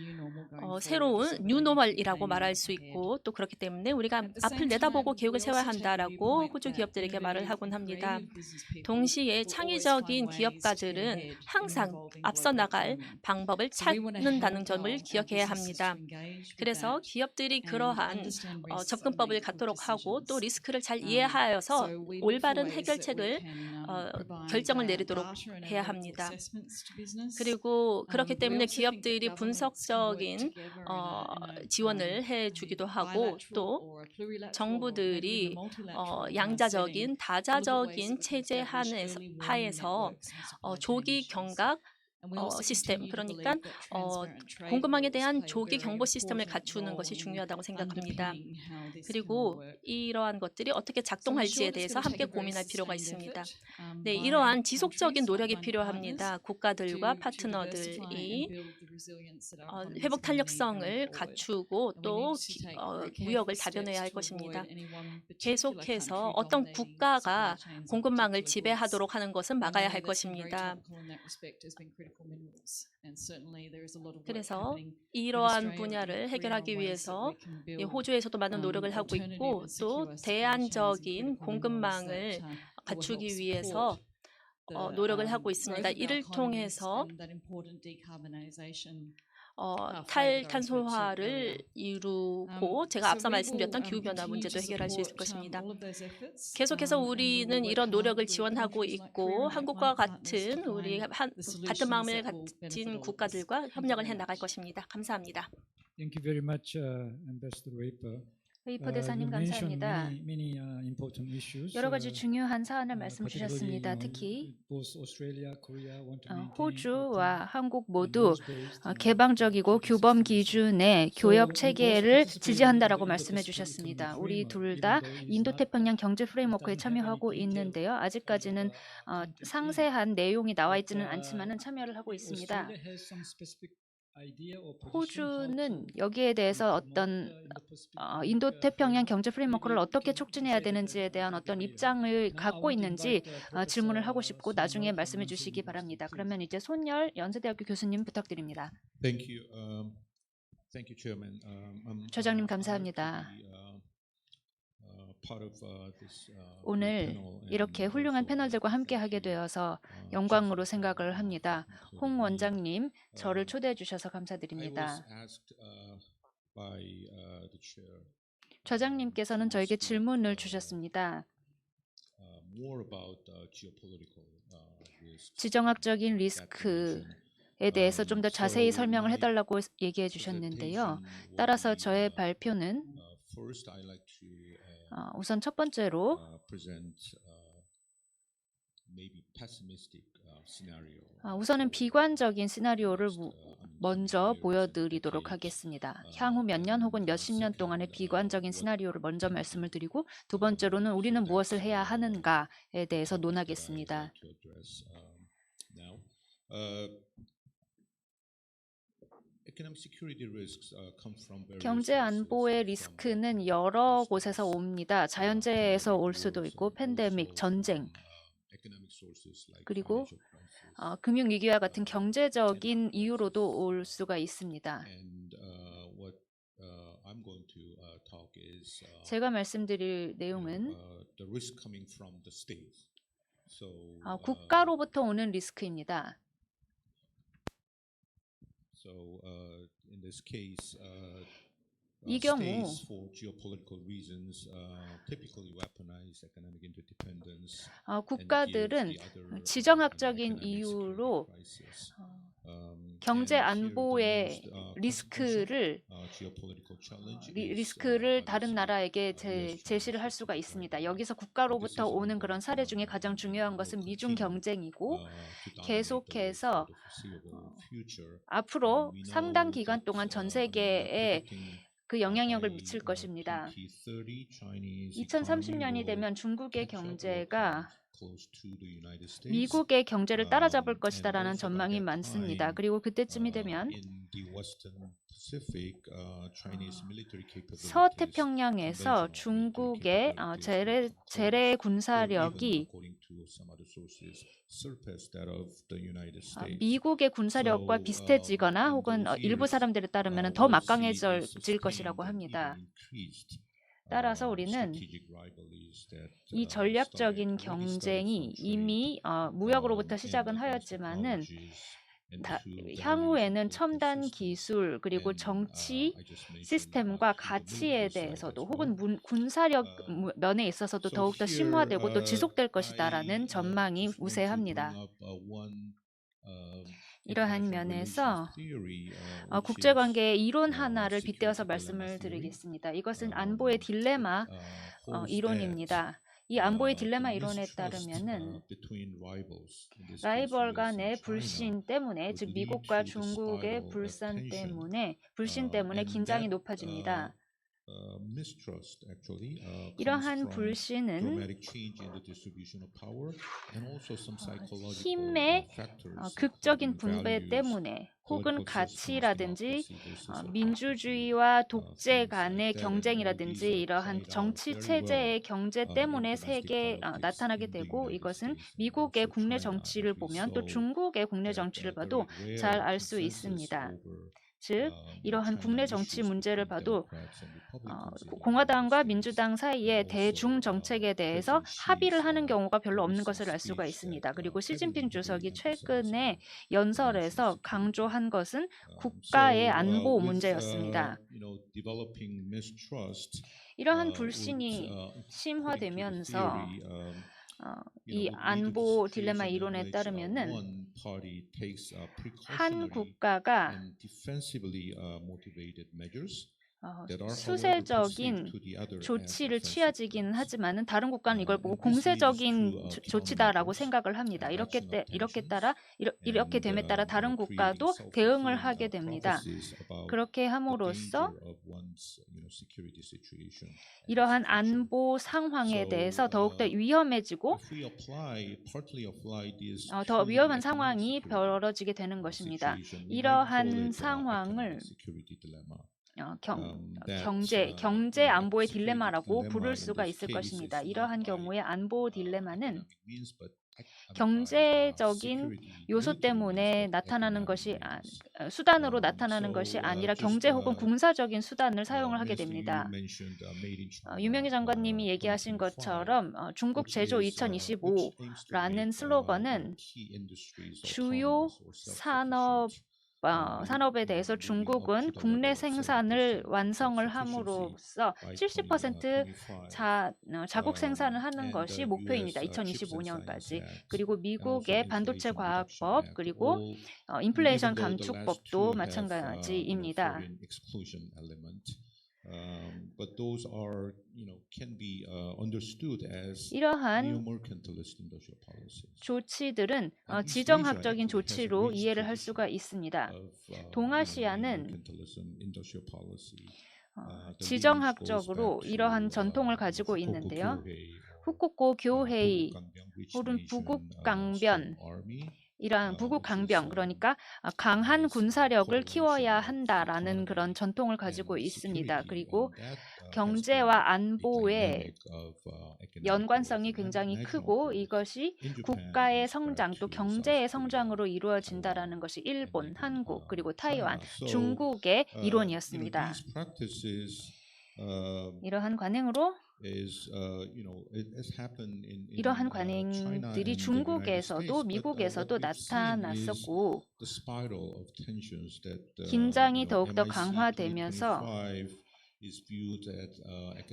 새로운 뉴노멀이라고 말할 수 있고 또 그렇기 때문에 우리가 앞을 내다보고 계획을 세워야 한다라고 호주 기업들에게 말을 하곤 합니다. 동시에 창의적인 기업가들은 항상 앞서 나갈 방법을 찾는다는 점을 기억해야 합니다. 그래서 기업들이 그러한 접근법을 갖도록 하고 또 리스크를 잘 이해하여서 올바른 해결책을 결정을 내리도록 해야 합니다. 그리고 그렇기 때문에 기업들이 분석적인 지원을 해주기도 하고 또 정부들이 양자적인 다자적인 체제 하에서 조기 경각 시스템 그러니까 공급망에 대한 조기 경보 시스템을 갖추는 것이 중요하다고 생각합니다. 그리고 이러한 것들이 어떻게 작동할지에 대해서 함께 고민할 필요가 있습니다. 네, 이러한 지속적인 노력이 필요합니다. 국가들과 파트너들이 회복 탄력성을 갖추고 또 무역을 다변해야 할 것입니다. 계속해서 어떤 국가가 공급망을 지배하도록 하는 것은 막아야 할 것입니다. 그래서 이러한 분야를 해결하기 위해서 호주에서도 많은 노력을 하고 있고 또 대안적인 공급망을 갖추기 위해서 노력을 하고 있습니다. 이를 통해서 탈탄소화를 이루고 제가 앞서 말씀드렸던 기후변화 문제도 해결할 수 있을 것입니다. 계속해서 우리는 이런 노력을 지원하고 있고 한국과 같은 우리 같은 마음을 가진 국가들과 협력을 해나갈 것입니다. 감사합니다. Thank you very much, Ambassador Raper. 웨이퍼 대사님 감사합니다. 여러 가지 중요한 사안을 말씀 주셨습니다. 특히 호주와 한국 모두 개방적이고 규범 기준의 교역 체계를 지지한다라고 말씀해 주셨습니다. 우리 둘 다 인도태평양 경제 프레임워크에 참여하고 있는데요. 아직까지는 상세한 내용이 나와 있지는 않지만은 참여를 하고 있습니다. 호주는 여기에 대해서 어떤 인도태평양 경제 프레임워크를 어떻게 촉진해야 되는지에 대한 어떤 입장을 갖고 있는지 질문을 하고 싶고 나중에 말씀해 주시기 바랍니다. 그러면 이제 손열 연세대학교 교수님 부탁드립니다. Thank you. Thank you, Chairman. 저장님 감사합니다. 오늘 이렇게 훌륭한 패널들과 함께 하게 되어서 영광으로 생각을 합니다. 홍 원장님, 저를 초대해 주셔서 감사드립니다. 저장님께서는 저에게 질문을 주셨습니다. 지정학적인 리스크에 대해서 좀 더 자세히 설명을 해달라고 얘기해 주셨는데요. 따라서 저의 발표는 우선 첫 번째로 우선은 비관적인 시나리오를 먼저 보여드리도록 하겠습니다. 향후 몇 년 혹은 몇십 년 동안의 비관적인 시나리오를 먼저 말씀을 드리고 두 번째로는 우리는 무엇을 해야 하는가에 대해서 논하겠습니다. 경제 안보의 리스크는 여러 곳에서 옵니다. 자연재해에서 올 수도 있고 팬데믹, 전쟁, 그리고 금융위기와 같은 경제적인 이유로도 올 수가 있습니다. 제가 말씀드릴 내용은 국가로부터 오는 리스크입니다. 이 경우 states for geopolitical reasons typically weaponize economic interdependence and give 국가들은 the other 지정학적인 economic 이유로 security crisis. 경제 And here the 안보의 most consequential 리스크를 geopolitical challenge is, 리스크를 다른 obviously, 나라에게 US 제시를 할 수가 있습니다. 여기서 국가로부터 오는 그런 사례 중에 가장 중요한 것은 미중 경쟁이고 계속해서 앞으로 상당 기간 동안 전 세계에 그 영향력을 미칠 것입니다. 2030년이 되면 중국의 경제가 미국의 경제를 따라잡을 것이다라는 전망이 많습니다. 그리고 그때쯤이 되면 서태평양에서 중국의 재래 군사력이 미국의 군사력과 비슷해지거나 혹은 일부 사람들에 따르면 더 막강해질 것이라고 합니다. 따라서 우리는 이 전략적인 경쟁이 이미 무역으로부터 시작은 하였지만은 향후에는 첨단 기술 그리고 정치 시스템과 가치에 대해서도 혹은 군사력 면에 있어서도 더욱더 심화되고 또 지속될 것이다라는 전망이 우세합니다. 이러한 면에서 국제관계의 이론 하나를 빗대어서 말씀을 드리겠습니다. 이것은 안보의 딜레마 이론입니다. 이 안보의 딜레마 이론에 따르면은 라이벌 간의 불신 때문에, 즉 미국과 중국의 불신 때문에 긴장이 높아집니다. 이러한 불신은 힘의 극적인 분배 때문에 혹은 가치라든지 민주주의와 독재 간의 경쟁이라든지 이러한 정치 체제의 경제 때문에 세계에 나타나게 되고, 이것은 미국의 국내 정치를 보면 또 중국의 국내 정치를 봐도 잘 알 수 있습니다. 즉 이러한 국내 정치 문제를 봐도 공화당과 민주당 사이의 대중 정책에 대해서 합의를 하는 경우가 별로 없는 것을 알 수가 있습니다. 그리고 시진핑 주석이 최근에 연설에서 강조한 것은 국가의 안보 문제였습니다. 이러한 불신이 심화되면서 이 안보 딜레마 이론에 따르면은 한 국가가 수세적인 조치를 취하지긴 하지만은 다른 국가는 이걸 보고 공세적인 조치다라고 생각을 합니다. 이렇게 됨에 따라 다른 국가도 대응을 하게 됩니다. 그렇게 함으로써 이러한 안보 상황에 대해서 더욱더 위험해지고 더 위험한 상황이 벌어지게 되는 것입니다. 이러한 상황을 경제 안보의 딜레마라고 부를 수가 있을 것입니다. 이러한 경우에 안보 딜레마는 경제적인 요소 때문에 나타나는 것이 수단으로 나타나는 것이 아니라 경제 혹은 군사적인 수단을 사용을 하게 됩니다. 유명희 장관님이 얘기하신 것처럼 중국 제조 2025라는 슬로건은 주요 산업에 대해서 중국은 국내 생산을 완성을 함으로써 70% 자국 생산을 하는 것이 목표입니다. 2025년까지. 그리고 미국의 반도체 과학법 그리고 인플레이션 감축법도 마찬가지입니다. 이러한 조치들은 지정학적인 조치로 이해를 할 수가 있습니다. 동아시아는 지정학적으로 이러한 전통을 가지고 있는데요. 후쿠오카 교회의 혹은 부국강변, 이러한 부국강병, 그러니까 강한 군사력을 키워야 한다라는 그런 전통을 가지고 있습니다. 그리고 경제와 안보의 연관성이 굉장히 크고 이것이 국가의 성장 또 경제의 성장으로 이루어진다라는 것이 일본, 한국, 그리고 타이완, 중국의 이론이었습니다. 이러한 관행들이 중국에서도 미국에서도 나타났었고 긴장이 더욱더 강화되면서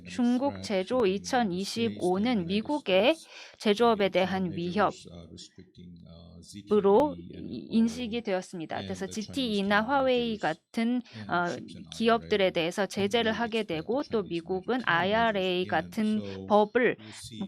중국 제조 2025는 미국의 제조업에 대한 위협으로 인식이 되었습니다. 그래서 GTE나 화웨이 같은 기업들에 대해서 제재를 하게 되고 또 미국은 IRA 같은 법을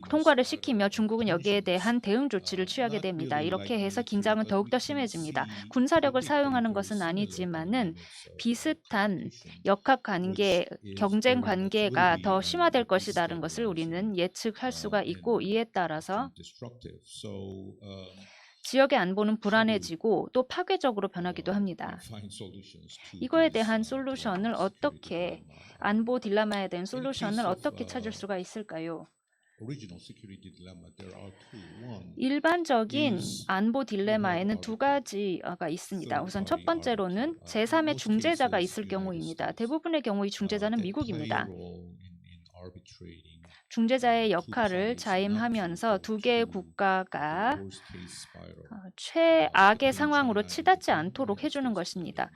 통과를 시키며 중국은 여기에 대한 대응 조치를 취하게 됩니다. 이렇게 해서 긴장은 더욱더 심해집니다. 군사력을 사용하는 것은 아니지만은 비슷한 역학 관계, 경쟁 관계가 더 심화될 것이라는 것을 우리는 예측할 수가 있고 이에 따라서 지역의 안보는 불안해지고 또 파괴적으로 변하기도 합니다. 이거에 대한 솔루션을 어떻게 안보 딜레마에 대한 솔루션을 어떻게 찾을 수가 있을까요? 일반적인 안보 딜레마에는 두 가지가 있습니다. 우선 첫 번째로는 제3의 중재자가 있을 경우입니다. 대부분의 경우 이 중재자는 미국입니다. 중재자의 역할을 자임하면서 두 개의 국가가 최악의 상황으로 치닫지 않도록 해주는 것입니다.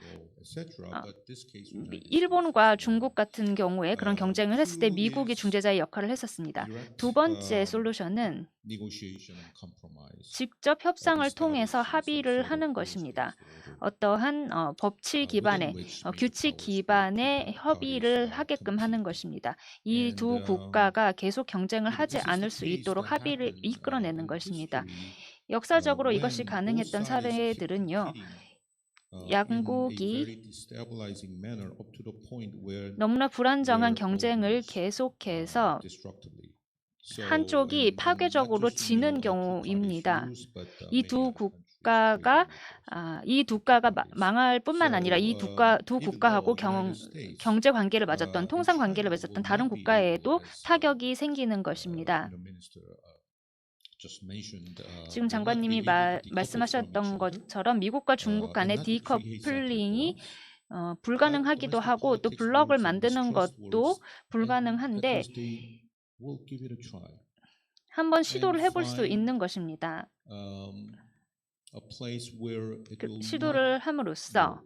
일본과 중국 같은 경우에 그런 경쟁을 했을 때 미국이 중재자의 역할을 했었습니다. 두 번째 솔루션은 직접 협상을 통해서 합의를 하는 것입니다. 어떠한 법치 기반의 규칙 기반의 협의를 하게끔 하는 것입니다. 이 두 국가가 계속 경쟁을 하지 않을 수 있도록 합의를 이끌어내는 것입니다. 역사적으로 이것이 가능했던 사례들은요. 양국이 너무나 불안정한 경쟁을 계속해서 한쪽이 파괴적으로 지는 경우입니다. 이 두 국가가 망할 뿐만 아니라 이 두 국가하고 경제 관계를 맺었던 통상 관계를 맺었던 다른 국가에도 타격이 생기는 것입니다. 지금 장관님이 말씀하셨던 것처럼 미국과 중국 간의 디커플링이 불가능하기도 하고 또 블록을 만드는 것도 불가능한데 한번 시도를 해볼 수 있는 것입니다. 시도를 함으로써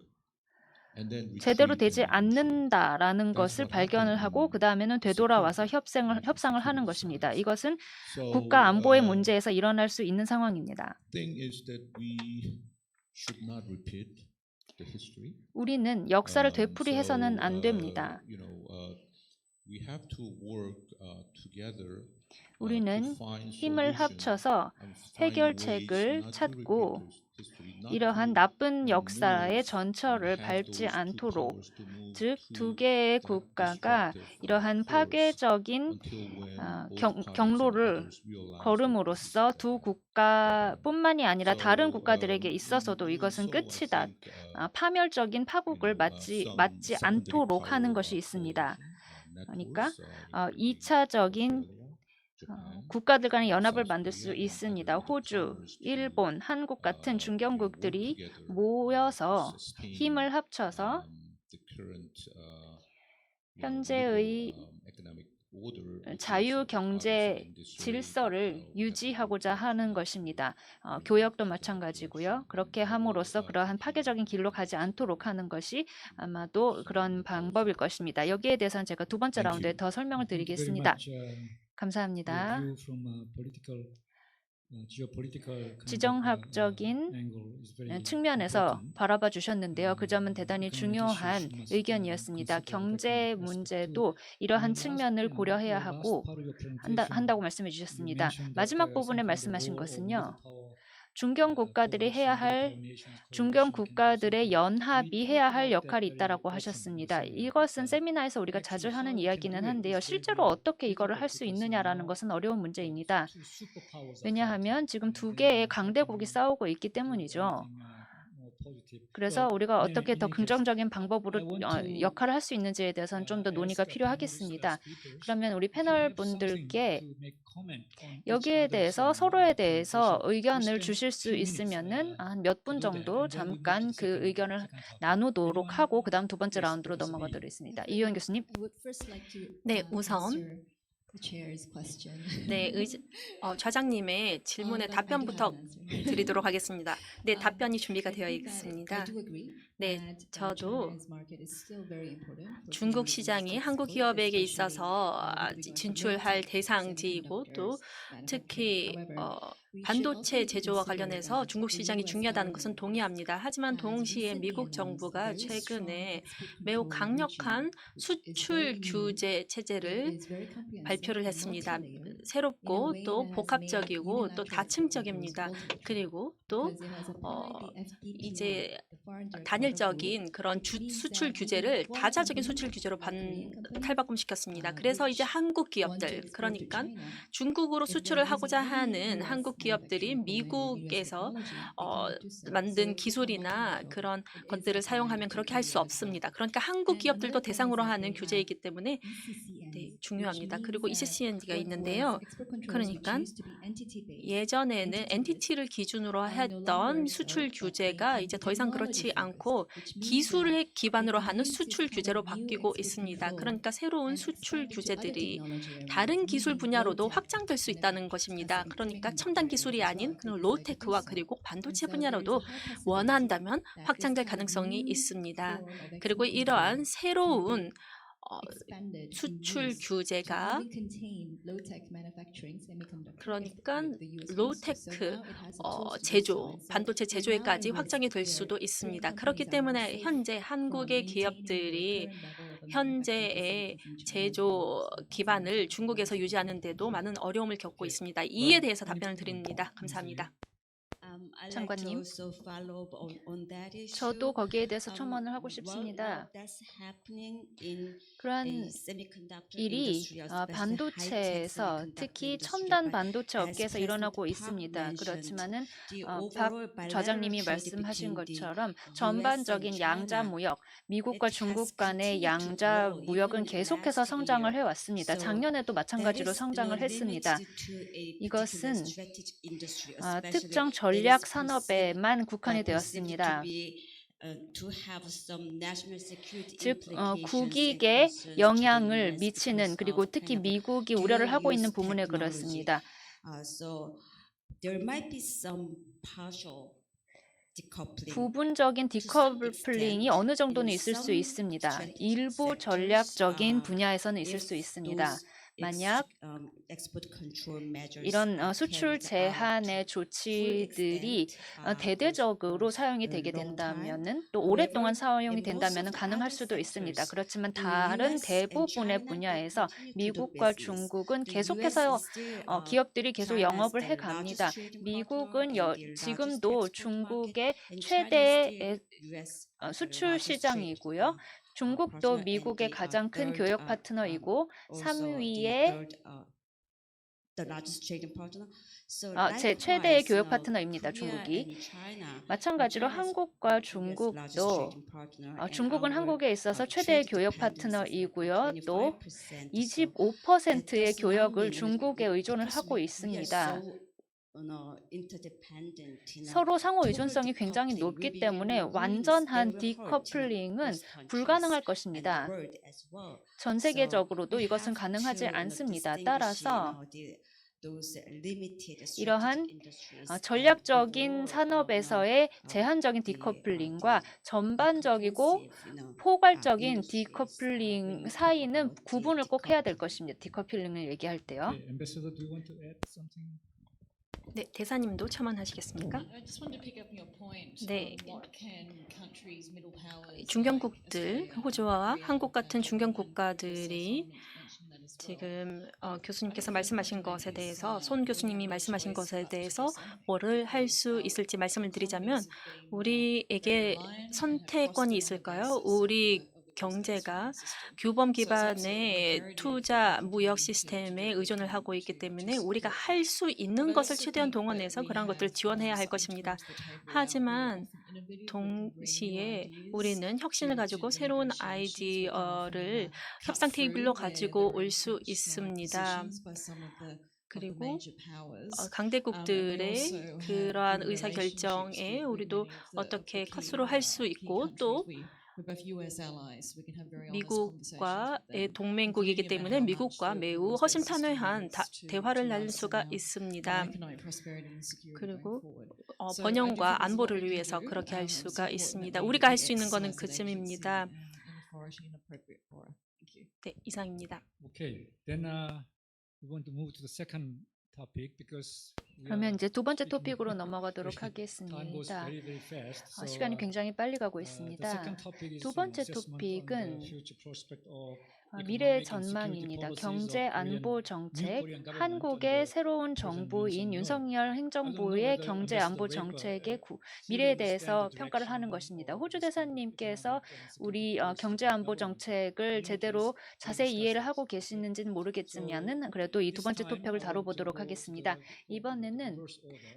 제대로 되지 않는다라는 것을 발견을 하고 그 다음에는 되돌아와서 협상을 하는 것입니다. 이것은 국가 안보의 문제에서 일어날 수 있는 상황입니다. 우리는 역사를 되풀이해서는 안 됩니다. 우리는 힘을 합쳐서 해결책을 찾고 이러한 나쁜 역사의 전철을 밟지 않도록, 즉 두 개의 국가가 이러한 파괴적인 경로를 걸음으로써 두 국가뿐만이 아니라 다른 국가들에게 있어서도 이것은 끝이다. 파멸적인 파국을 맞지 않도록 하는 것이 있습니다. 그러니까 2차적인 국가들 간의 연합을 만들 수 있습니다. 호주, 일본, 한국 같은 중견국들이 모여서 힘을 합쳐서 현재의 자유경제 질서를 유지하고자 하는 것입니다. 교역도 마찬가지고요. 그렇게 함으로써 그러한 파괴적인 길로 가지 않도록 하는 것이 아마도 그런 방법일 것입니다. 여기에 대해서는 제가 두 번째 라운드에 더 설명을 드리겠습니다. 감사합니다. 지정학적인 측면에서 바라봐 주셨는데요. 그 점은 대단히 중요한 의견이었습니다. 경제 문제도 이러한 측면을 고려해야 한다고 말씀해 주셨습니다. 마지막 부분에 말씀하신 것은요. 중견 국가들의 연합이 해야 할 역할이 있다라고 하셨습니다. 이것은 세미나에서 우리가 자주 하는 이야기는 한데요. 실제로 어떻게 이거를 할 수 있느냐라는 것은 어려운 문제입니다. 왜냐하면 지금 두 개의 강대국이 싸우고 있기 때문이죠. 그래서 우리가 어떻게 더 긍정적인 방법으로 역할을 할 수 있는지에 대해서는 좀 더 논의가 필요하겠습니다. 그러면 우리 패널 분들께 여기에 대해서 서로에 대해서 의견을 주실 수 있으면은 한 몇 분 정도 잠깐 그 의견을 나누도록 하고 그다음 두 번째 라운드로 넘어가도록 하겠습니다. 이효연 교수님. 네, 우선 네, 좌장님의 질문에 답변부터 드리도록 하겠습니다. 네, 답변이 준비가 되어 있습니다. 네, 저도 중국 시장이 한국 기업에게 있어서 진출할 대상지이고 또 특히 반도체 제조와 관련해서 중국 시장이 중요하다는 것은 동의합니다. 하지만 동시에 미국 정부가 최근에 매우 강력한 수출 규제 체제를 발표를 했습니다. 새롭고 또 복합적이고 또 다층적입니다. 그리고 또 이제 단일적인 그런 수출 규제를 다자적인 수출 규제로 탈바꿈시켰습니다. 그래서 이제 한국 기업들, 그러니까 중국으로 수출을 하고자 하는 한국 기업들이 미국에서 만든 기술이나 그런 것들을 사용하면 그렇게 할 수 없습니다. 그러니까 한국 기업들도 대상으로 하는 규제이기 때문에 네, 중요합니다. 그리고 ECCND가 있는데요. 그러니까 예전에는 엔티티를 기준으로 했던 수출 규제가 이제 더 이상 그렇지 않고 기술을 기반으로 하는 수출 규제로 바뀌고 있습니다. 그러니까 새로운 수출 규제들이 다른 기술 분야로도 확장될 수 있다는 것입니다. 그러니까 첨단 기술이 아닌 그런 로우테크와 그리고 반도체 분야로도 원한다면 확장될 가능성이 있습니다. 그리고 이러한 새로운 수출 규제가 그러니까 로우테크 제조, 반도체 제조에까지 확장이 될 수도 있습니다. 그렇기 때문에 현재 한국의 기업들이 현재의 제조 기반을 중국에서 유지하는 데도 많은 어려움을 겪고 있습니다. 이에 대해서 답변을 드립니다. 감사합니다. 장관님, 저도 거기에 대해서 첨언을 하고 싶습니다. 그러한 일이 반도체에서 특히 첨단 반도체 업계에서 일어나고 있습니다. 그렇지만은 박 좌장님이 말씀하신 것처럼 전반적인 양자 무역, 미국과 중국 간의 양자 무역은 계속해서 성장을 해왔습니다. 작년에도 마찬가지로 성장을 했습니다. 이것은 특정 전략 산업에만 국한이 되었습니다. 즉 국익에 영향을 미치는 그리고 특히 미국이 우려를 하고 있는 부분에 그렇습니다. 부분적인 디커플링이 어느 정도는 있을 수 있습니다. 일부 전략적인 분야에서는 있을 수 있습니다. 만약 이런 수출 제한의 조치들이 대대적으로 사용이 되게 된다면은 또 오랫동안 사용이 된다면은 가능할 수도 있습니다. 그렇지만 다른 대부분의 분야에서 미국과 중국은 계속해서 기업들이 계속 영업을 해갑니다. 미국은 지금도 중국의 최대의 수출 시장이고요. 중국도 미국의 가장 큰 교역 파트너이고 3위의 제 최대의 교역 파트너입니다. 중국이. 마찬가지로 한국과 중국도 중국은 한국에 있어서 최대의 교역 파트너이고요. 또 25%의 교역을 중국에 의존을 하고 있습니다. 서로 상호 의존성이 굉장히 높기 때문에 완전한 디커플링은 불가능할 것입니다. 전 세계적으로도 이것은 가능하지 않습니다. 따라서 이러한 전략적인 산업에서의 제한적인 디커플링과 전반적이고 포괄적인 디커플링 사이는 구분을 꼭 해야 될 것입니다. 디커플링을 얘기할 때요. 네, 대사님도 첨언하시겠습니까? 네, 중견국들, 호주와 한국 같은 중견 국가들이 지금 교수님께서 말씀하신 것에 대해서 손 교수님이 말씀하신 것에 대해서 뭐를 할 수 있을지 말씀을 드리자면 우리에게 선택권이 있을까요? 우리 경제가 규범 기반의 투자 무역 시스템에 의존을 하고 있기 때문에 우리가 할 수 있는 것을 최대한 동원해서 그런 것들을 지원해야 할 것입니다. 하지만 동시에 우리는 혁신을 가지고 새로운 아이디어를 협상 테이블로 가지고 올 수 있습니다. 그리고 강대국들의 그러한 의사결정에 우리도 어떻게 컷으로 할 수 있고 또 미국과의 동맹국이기 때문에 미국과 매우 허심탄회한 대화를 나눌 수가 있습니다. 그리고 번영과 안보를 위해서 그렇게 할 수가 있습니다. 우리가 할 수 있는 것은 그쯤입니다. 네, 이상입니다. Okay, then we want to move to the second topic because 그러면 이제 두 번째 토픽으로 넘어가도록 하겠습니다. 시간이 굉장히 빨리 가고 있습니다. 두 번째 토픽은 미래 전망입니다. 경제 안보 정책, 한국의 새로운 정부인 윤석열 행정부의 경제 안보 정책의 미래에 대해서 평가를 하는 것입니다. 호주 대사님께서 우리 경제 안보 정책을 제대로 자세히 이해를 하고 계시는지는 모르겠지만은 그래도 이 두 번째 토픽을 다뤄보도록 하겠습니다. 이번에는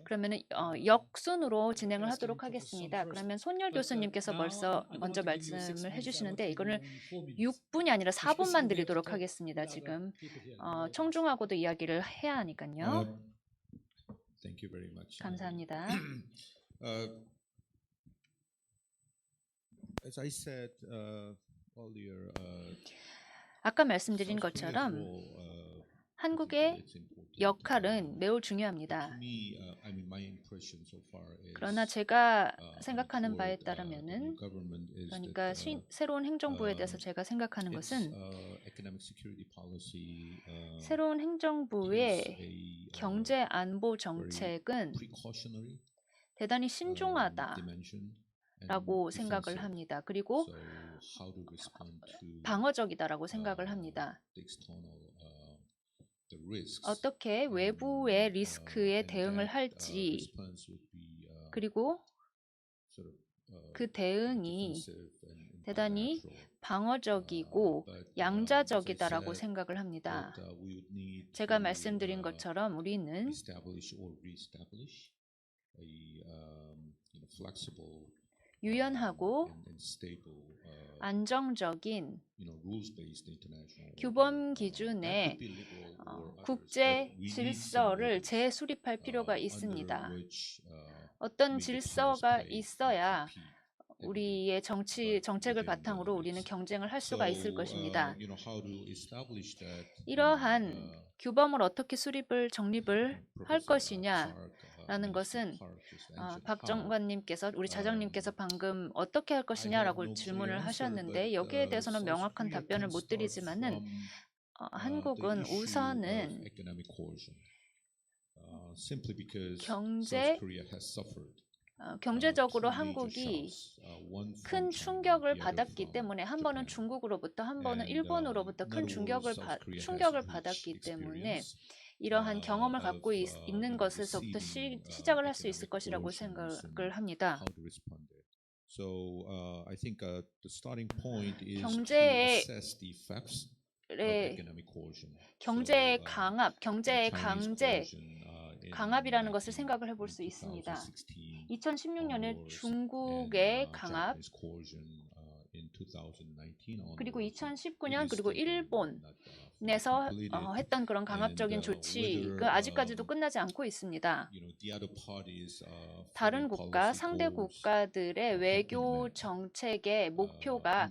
그러면은 역순으로 진행을 하도록 하겠습니다. 그러면 손열 교수님께서 먼저 말씀을 해주시는데 이거는 6분이 아니라 4분만 드리도록 하겠습니다. 지금 청중하고도 이야기를 해야 하니까요. Thank you very much. 감사합니다. As I said earlier, 아까 말씀드린 것처럼 한국의 역할은 매우 중요합니다. 그러나 제가 생각하는 바에 따르면은 그러니까 새로운 행정부에 대해서 제가 생각하는 것은 새로운 행정부의 경제 안보 정책은 대단히 신중하다라고 생각을 합니다. 그리고 방어적이다라고 생각을 합니다. 어떻게 외부의 리스크에 대응을 할지 그리고 그 대응이 대단히 방어적이고 양자적이다라고 생각을 합니다. 제가 말씀드린 것처럼 우리는 유연하고 안정적인 규범 기준의 국제 질서를 재수립할 필요가 있습니다. 어떤 질서가 있어야 우리의 정책을 바탕으로 우리는 경쟁을 할 수가 있을 것입니다. 이러한 규범을 어떻게 정립을 할 것이냐라는 것은 박 장관님께서 우리 차장님께서 방금 어떻게 할 것이냐라고 질문을 하셨는데 여기에 대해서는 명확한 답변을 못 드리지만은 한국은 우선은 경제적으로 한국이 큰 충격을 받았기 때문에 한 번은 중국으로부터 한 번은 일본으로부터 큰 충격을 받았기 때문에 이러한 경험을 갖고 있는 것에서부터 시작을 할 수 있을 것이라고 생각을 합니다. 경제의 강압, 경제의 강압이라는 것을 생각을 해볼 수 있습니다. 2016년에 중국의 강압, 그리고 2019년 그리고 일본에서 했던 그런 강압적인 조치가 아직까지도 끝나지 않고 있습니다. 다른 상대 국가들의 외교 정책의 목표가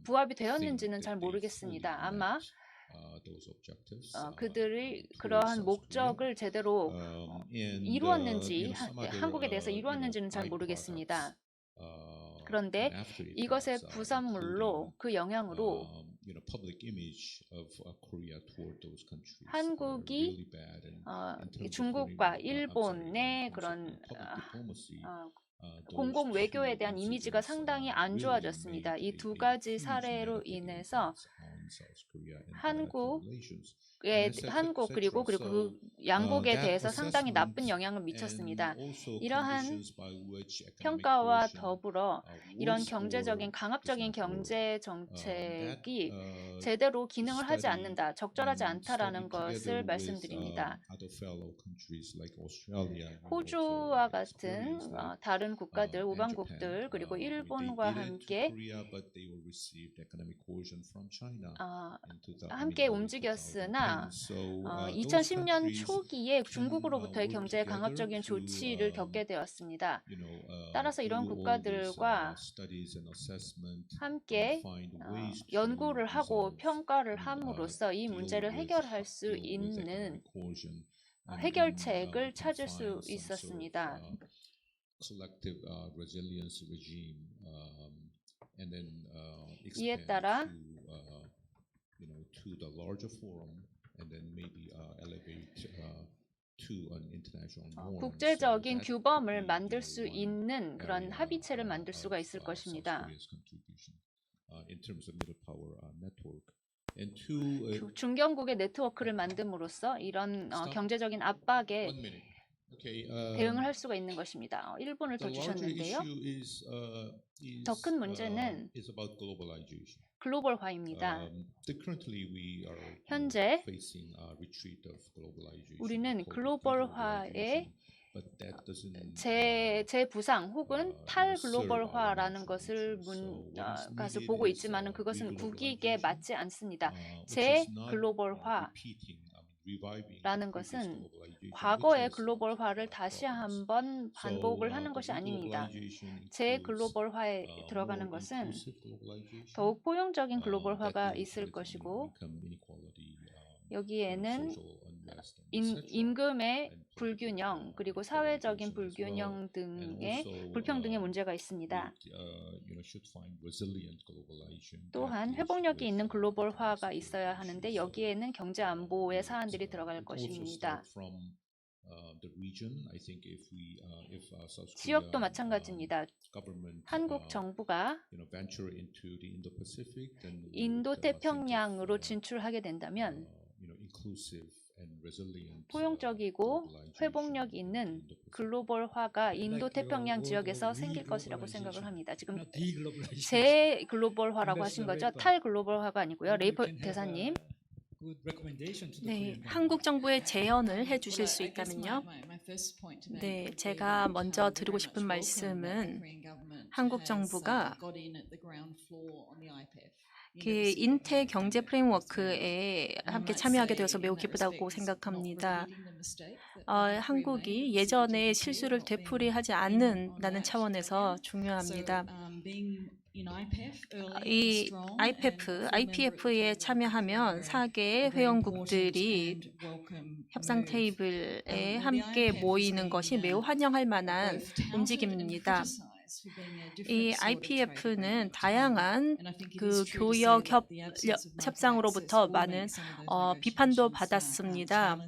부합이 되었는지는 잘 모르겠습니다. 아마 그들이 그러한 목적을 제대로 이루었는지, 한국에 대해서 이루었는지는 잘 모르겠습니다. 그런데 이것의 부산물로 그 영향으로 한국이 중국과 일본의 그런 공공 외교에 대한 이미지가 상당히 안 좋아졌습니다. 이 두 가지 사례로 인해서 한국 그리고 그 양국에 대해서 상당히 나쁜 영향을 미쳤습니다. 이러한 평가와 더불어 이런 강압적인 경제 정책이 제대로 기능을 하지 않는다, 적절하지 않다라는 것을 말씀드립니다. 호주와 같은 다른 국가들, 우방국들 그리고 일본과 함께 함께 움직였으나 2010년 초기에 중국으로부터의 경제의 강압적인 조치를 겪게 되었습니다. 따라서 이런 국가들과 함께 연구를 하고 평가를 함으로써 이 문제를 해결할 수 있는 해결책을 찾을 수 있었습니다. 이에 따라 국제적인 규범을 만들 수 있는 그런 합의체를 만들 수가 있을 것입니다. 중견국의 네트워크를 만듦으로써 이런 경제적인 압박에 대응을 할 수가 있는 것입니다. 1분을 더 주셨는데요. 더 큰 문제는 글로벌화입니다. 현재 우리는 글로벌화의 재부상 혹은 탈글로벌화라는 것을 보고 있지만 그것은 국익에 맞지 않습니다. 재글로벌화라는 것은 과거의 글로벌화를 다시 한번 반복을 하는 것이 아닙니다. 재글로벌화에 들어가는 것은 더욱 포용적인 글로벌화가 있을 것이고 여기에는 임금의 불균형 그리고 사회적인 불균형 등의 불평등의 문제가 있습니다. 또한 회복력이 있는 글로벌화가 있어야 하는데 여기에는 경제 안보의 사안들이 들어갈 것입니다. 지역도 마찬가지입니다. 한국 정부가 인도 태평양으로 진출하게 된다면 포용적이고 회복력 있는 글로벌화가 인도 태평양 지역에서 생길 것이라고 생각을 합니다. 지금 재글로벌화라고 하신 거죠? 탈글로벌화가 아니고요. 레이퍼 대사님. 네, 한국 정부의 제언을 해주실 수 있다면요. 네, 제가 먼저 드리고 싶은 말씀은 한국 정부가 그 인태 경제 프레임워크에 함께 참여하게 되어서 매우 기쁘다고 생각합니다. 한국이 예전에 실수를 되풀이하지 않는다는 차원에서 중요합니다. 이 IPF에 참여하면 4개 회원국들이 협상 테이블에 함께 모이는 것이 매우 환영할 만한 움직임입니다. 이 IPF는 다양한 그 교역 협상으로부터 많은 비판도 받았습니다.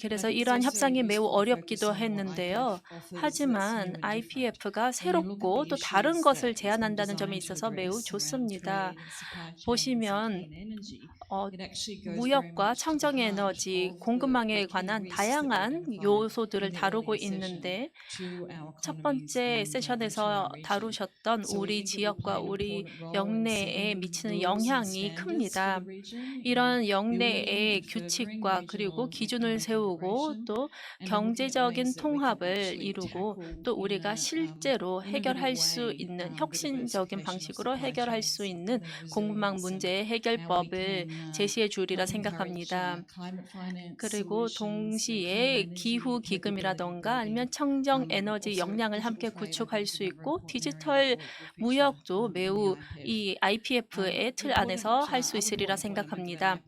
그래서 이러한 협상이 매우 어렵기도 했는데요. 하지만 IPF가 새롭고 또 다른 것을 제안한다는 점에 있어서 매우 좋습니다. 보시면 무역과 청정에너지, 공급망에 관한 다양한 요소들을 다루고 있는데 첫 번째 세션에서 다루셨던 우리 지역과 우리 영내에 미치는 영향이 큽니다. 이런 영내의 규칙과 그리고 기준을 세우고 또 경제적인 통합을 이루고 또 우리가 실제로 해결할 수 있는 혁신적인 방식으로 해결할 수 있는 공급망 문제의 해결법을 제시해 주리라 생각합니다. 그리고 동시에 기후 기금이라던가 아니면 청정 에너지 역량을 함께 구축할 수 있고 디지털 무역도 매우 이 IPF의 틀 안에서 할 수 있으리라 생각합니다.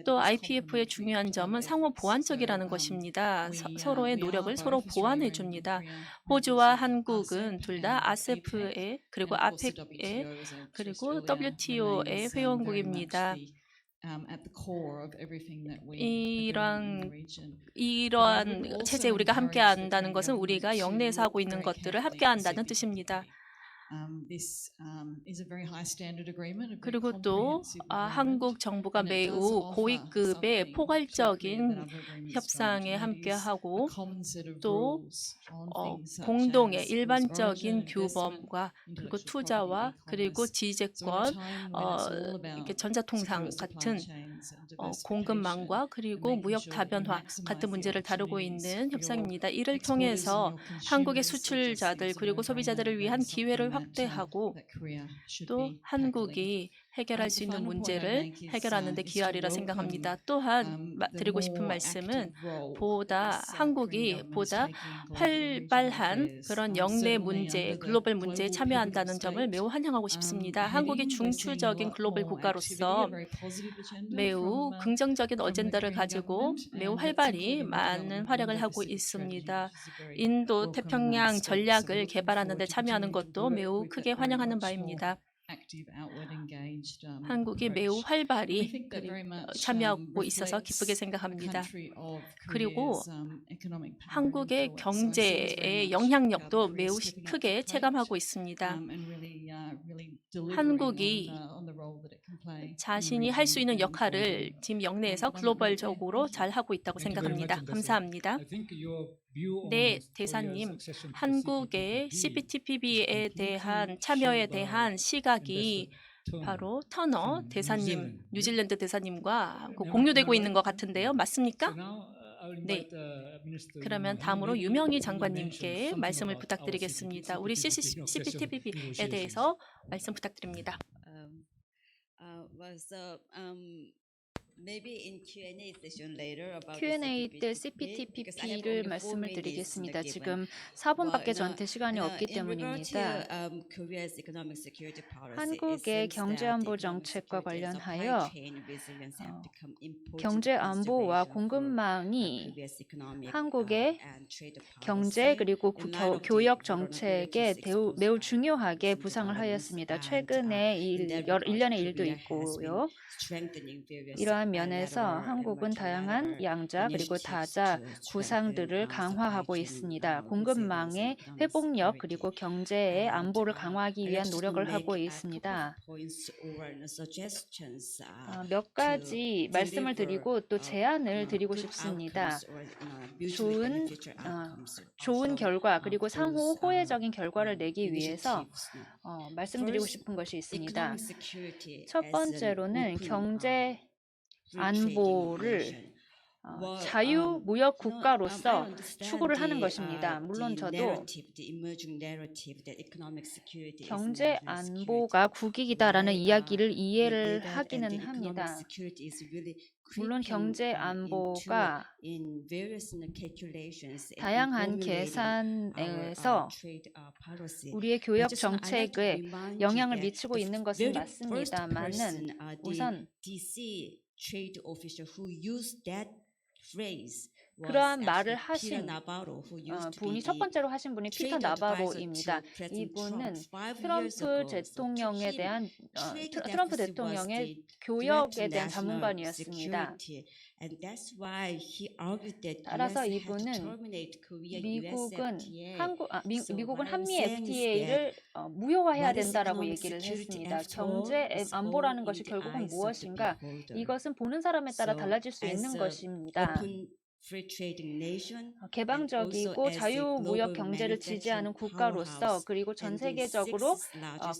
또 IPF의 중요한 점은 상호 보완적이라는 것입니다. 서로의 노력을 서로 보완해 줍니다. 호주와 한국은 둘 다 아세프에 그리고 아펙에 그리고 WTO의 회원국입니다. 이러한 체제에 우리가 함께 한다는 것은 우리가 영내에서 하고 있는 것들을 함께 한다는 뜻입니다. 그리고 또 한국 정부가 매우 고위급의 포괄적인 협상에 함께하고 또 공동의 일반적인 규범과 그리고 투자와 그리고 지재권, 이렇게 전자통상 같은 공급망과 그리고 무역 다변화 같은 문제를 다루고 있는 협상입니다. 이를 통해서 한국의 수출자들 그리고 소비자들을 위한 기회를 확대하고 또 한국이 해결할 수 있는 문제를 해결하는 데 기여하리라 생각합니다. 또한 드리고 싶은 말씀은 한국이 보다 활발한 그런 영내 문제, 글로벌 문제에 참여한다는 점을 매우 환영하고 싶습니다. 한국이 중추적인 글로벌 국가로서 매우 긍정적인 어젠다를 가지고 매우 활발히 많은 활약을 하고 있습니다. 인도 태평양 전략을 개발하는 데 참여하는 것도 매우 크게 환영하는 바입니다. 한국이 매우 활발히 참여하고 있어서 기쁘게 생각합니다. 그리고 한국의 경제의 영향력도 매우 크게 체감하고 있습니다. 한국이 자신이 할 수 있는 역할을 지금 영내에서 글로벌적으로 잘 하고 있다고 생각합니다. 감사합니다. 네, 대사님, 한국의 CPTPP에 대한 참여에 대한 시각이 바로 터너 대사님, 뉴질랜드 대사님과 공유되고 있는 것 같은데요. 맞습니까? 네. 그러면 다음으로 유명희 장관님께 말씀을 부탁드리겠습니다. 우리 CPTPP에 대해서 말씀 부탁드립니다. Q&A 때 CPTPP를 말씀을 드리겠습니다. 지금 4분밖에 저한테 시간이 없기 때문입니다. 한국의 경제안보 정책과 관련하여 경제안보와 공급망이 한국의 경제 그리고 교역 정책에 매우 중요하게 부상을 하였습니다. 최근에 일련의 일도 있고요. 이러한 면에서 한국은 다양한 양자 그리고 다자 구상들을 강화하고 있습니다. 공급망의 회복력 그리고 경제의 안보를 강화하기 위한 노력을 하고 있습니다. 몇 가지 말씀을 드리고 또 제안을 드리고 싶습니다. 좋은 결과 그리고 상호 호혜적인 결과를 내기 위해서 말씀드리고 싶은 것이 있습니다. 첫 번째로는 경제 안보를 자유무역 국가로서 추구를 하는 것입니다. 물론 저도 경제 안보가 국익이다라는 이야기를 이해를 하기는 합니다. 물론 경제 안보가 다양한 계산에서 우리의 교역 정책에 영향을 미치고 있는 것은 맞습니다만은 우선 그러한 말을 하신 분이 첫 번째로 하신 분이 피터 나바로입니다. 이분은 트럼프 대통령의 교역에 대한 전문가이었습니다. 따라서 이분은 미국은 한미 FTA를 무효화해야 된다라고 얘기를 했습니다. 경제 안보라는 것이 결국은 무엇인가? 이것은 보는 사람에 따라 달라질 수 있는 것입니다. 개방적이고 자유무역 경제를 지지하는 국가로서 그리고 전 세계적으로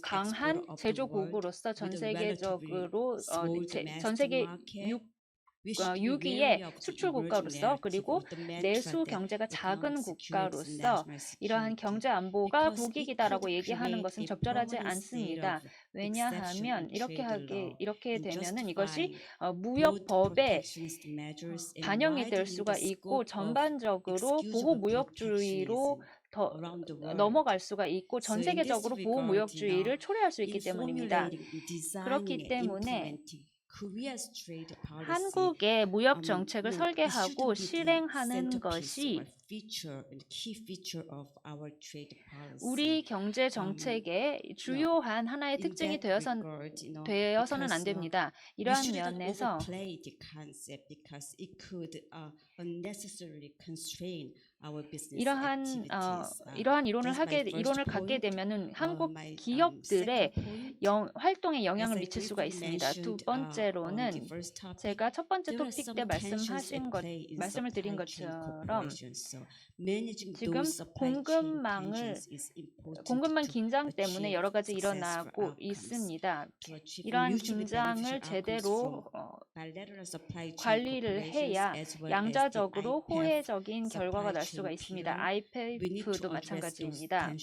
강한 제조국으로서 전 세계 6위의 수출 국가로서 그리고 내수 경제가 작은 국가로서 이러한 경제 안보가 국익이다라고 얘기하는 것은 적절하지 않습니다. 왜냐하면 이렇게 되면은 이것이 무역법에 반영이 될 수가 있고 전반적으로 보호무역주의로 넘어갈 수가 있고 전 세계적으로 보호무역주의를 초래할 수 있기 때문입니다. 그렇기 때문에 한국의 무역 정책을 설계하고 실행하는 것이 우리 경제 정책의 주요한 하나의 특징이 되어서는 안 됩니다. 이러한 면에서 이러한 이론을 갖게 되면은 한국 기업들의 활동에 영향을 미칠 수가 있습니다. 두 번째로는 제가 첫 번째 토픽 때 말씀을 드린 것처럼 지금 공급망 긴장 때문에 여러 가지 일어나고 있습니다. 이러한 긴장을 제대로 관리를 해야 양자적으로 호혜적인 결과가 날 수가 있습니다. IPEF도 마찬가지입니다.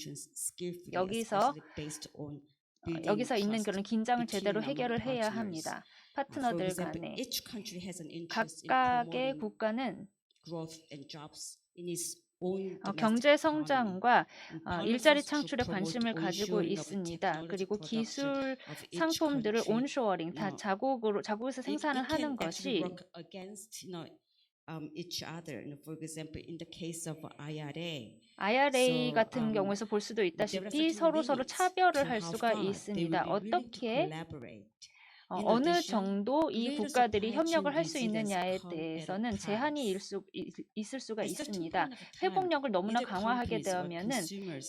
여기서 여기서 있는 그런 긴장을 제대로 해결을 해야 합니다. 파트너들 간에 각각의 국가는 경제 성장과 일자리 창출에 관심을 가지고 있습니다. 그리고 기술 상품들을 온쇼어링, 다 자국에서 생산을 하는 것이 IRA 같은 경우에서 볼 수도 있다시피 서로 차별을 할 수가 있습니다. 어떻게 어느 정도 이 국가들이 협력을 할 수 있느냐에 대해서는 제한이 있을 수가 있습니다. 회복력을 너무나 강화하게 되면은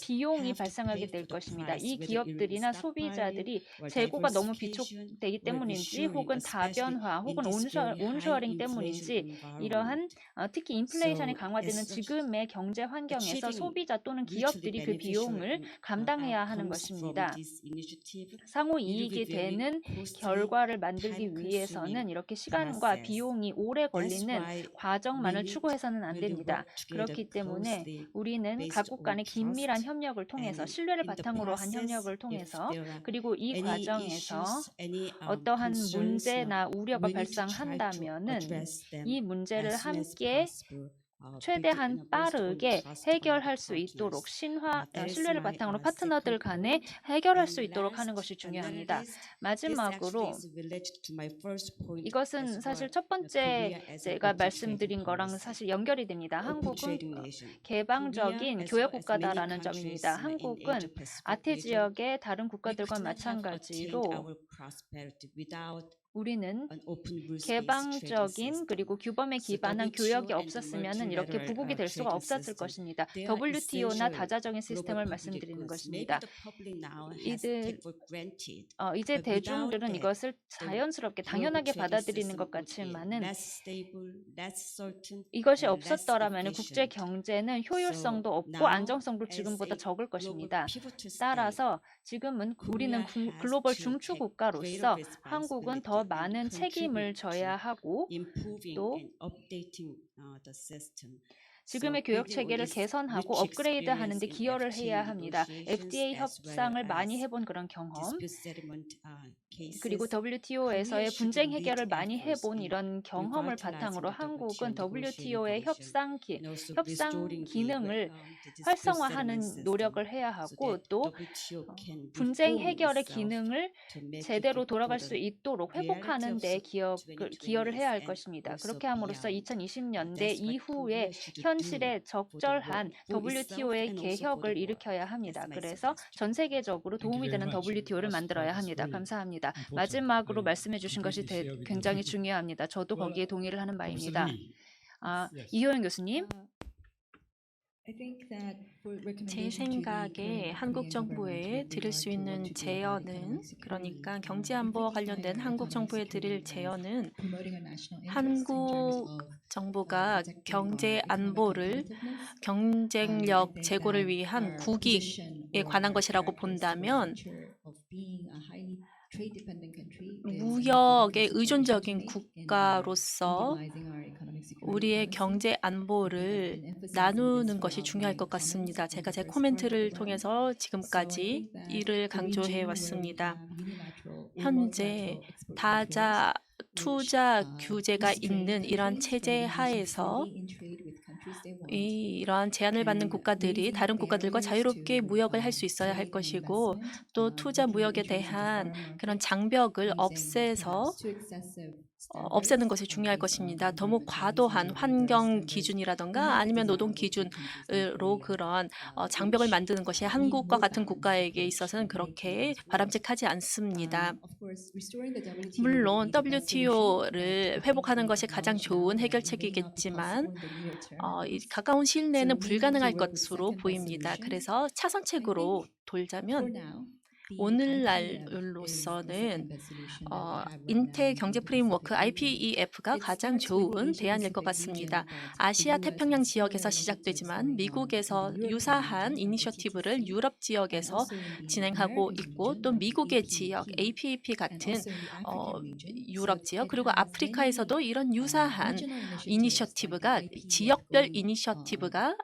비용이 발생하게 될 것입니다. 이 기업들이나 소비자들이 재고가 너무 비축되기 때문인지 혹은 다변화 혹은 온쇼어링 때문인지 이러한 특히 인플레이션이 강화되는 지금의 경제 환경에서 소비자 또는 기업들이 그 비용을 감당해야 하는 것입니다. 상호 이익이 되는 결과를 만들기 위해서는 이렇게 시간과 비용이 오래 걸리는 과정만을 추구해서는 안 됩니다. 그렇기 때문에 우리는 각국 간의 긴밀한 협력을 통해서 신뢰를 바탕으로 한 협력을 통해서 그리고 이 과정에서 어떠한 문제나 우려가 발생한다면은 이 문제를 함께 최대한 빠르게 해결할 수 있도록 신뢰를 바탕으로 파트너들 간에 해결할 수 있도록 하는 것이 중요합니다. 마지막으로 이것은 사실 첫 번째 제가 말씀드린 거랑 사실 연결이 됩니다. 한국은 개방적인 교역 국가다라는 점입니다. 한국은 아태 지역의 다른 국가들과 마찬가지로 우리는 개방적인 그리고 규범에 기반한 교역이 없었으면 이렇게 부국이 될 수가 없었을 것입니다. WTO나 다자적인 시스템을 말씀드리는 것입니다. 이제 대중들은 이것을 자연스럽게 당연하게 받아들이는 것 같지만은 이것이 없었더라면 국제 경제는 효율성도 없고 안정성도 지금보다 적을 것입니다. 따라서 지금은 우리는 글로벌 중추 국가로서 한국은 더 많은 책임을 져야 하고 또 지금의 교육 체계를 개선하고 업그레이드하는 데 기여를 해야 합니다. FDA 협상을 많이 해본 그런 경험 그리고 WTO에서의 분쟁 해결을 많이 해본 이런 경험을 바탕으로 한국은 WTO의 협상 기능을 활성화하는 노력을 해야 하고 또 분쟁 해결의 기능을 제대로 돌아갈 수 있도록 회복하는 데 기여를 해야 할 것입니다. 그렇게 함으로써 2020년대 이후에 현실에 적절한 WTO의 개혁을 일으켜야 합니다. 그래서 전 세계적으로 도움이 되는 WTO를 만들어야 합니다. 감사합니다. 마지막으로 말씀해 주신 것이 굉장히 중요합니다. 저도 거기에 동의를 하는 바입니다. 이효영 교수님. 제 생각에 한국 정부에 드릴 수 있는 제언은 그러니까 경제 안보와 관련된 한국 정부에 드릴 제언은 한국 정부가 경제 안보를 경쟁력 제고를 위한 국익에 관한 것이라고 본다면 무역에 의존적인 국가로서 우리의 경제 안보를 나누는 것이 중요할 것 같습니다. 제가 제 코멘트를 통해서 지금까지 이를 강조해 왔습니다. 현재 다자 투자 규제가 있는 이러한 체제 하에서 이러한 제한을 받는 국가들이 다른 국가들과 자유롭게 무역을 할 수 있어야 할 것이고 또 투자 무역에 대한 그런 장벽을 없애는 것이 중요할 것입니다. 너무 과도한 환경 기준이라던가 아니면 노동 기준으로 그런 장벽을 만드는 것이 한국과 같은 국가에게 있어서는 그렇게 바람직하지 않습니다. 물론 WTO를 회복하는 것이 가장 좋은 해결책이겠지만 가까운 시일 내에는 불가능할 것으로 보입니다. 그래서 차선책으로 돌자면 오늘날로서는 인태 경제 프레임워크 IPEF가 가장 좋은 대안일 것 같습니다. 아시아 태평양 지역에서 시작되지만 미국에서 유사한 이니셔티브를 유럽 지역에서 진행하고 있고 또 미국의 지역 APEP 같은 유럽 지역 그리고 아프리카에서도 이런 유사한 이니셔티브가 지역별 이니셔티브가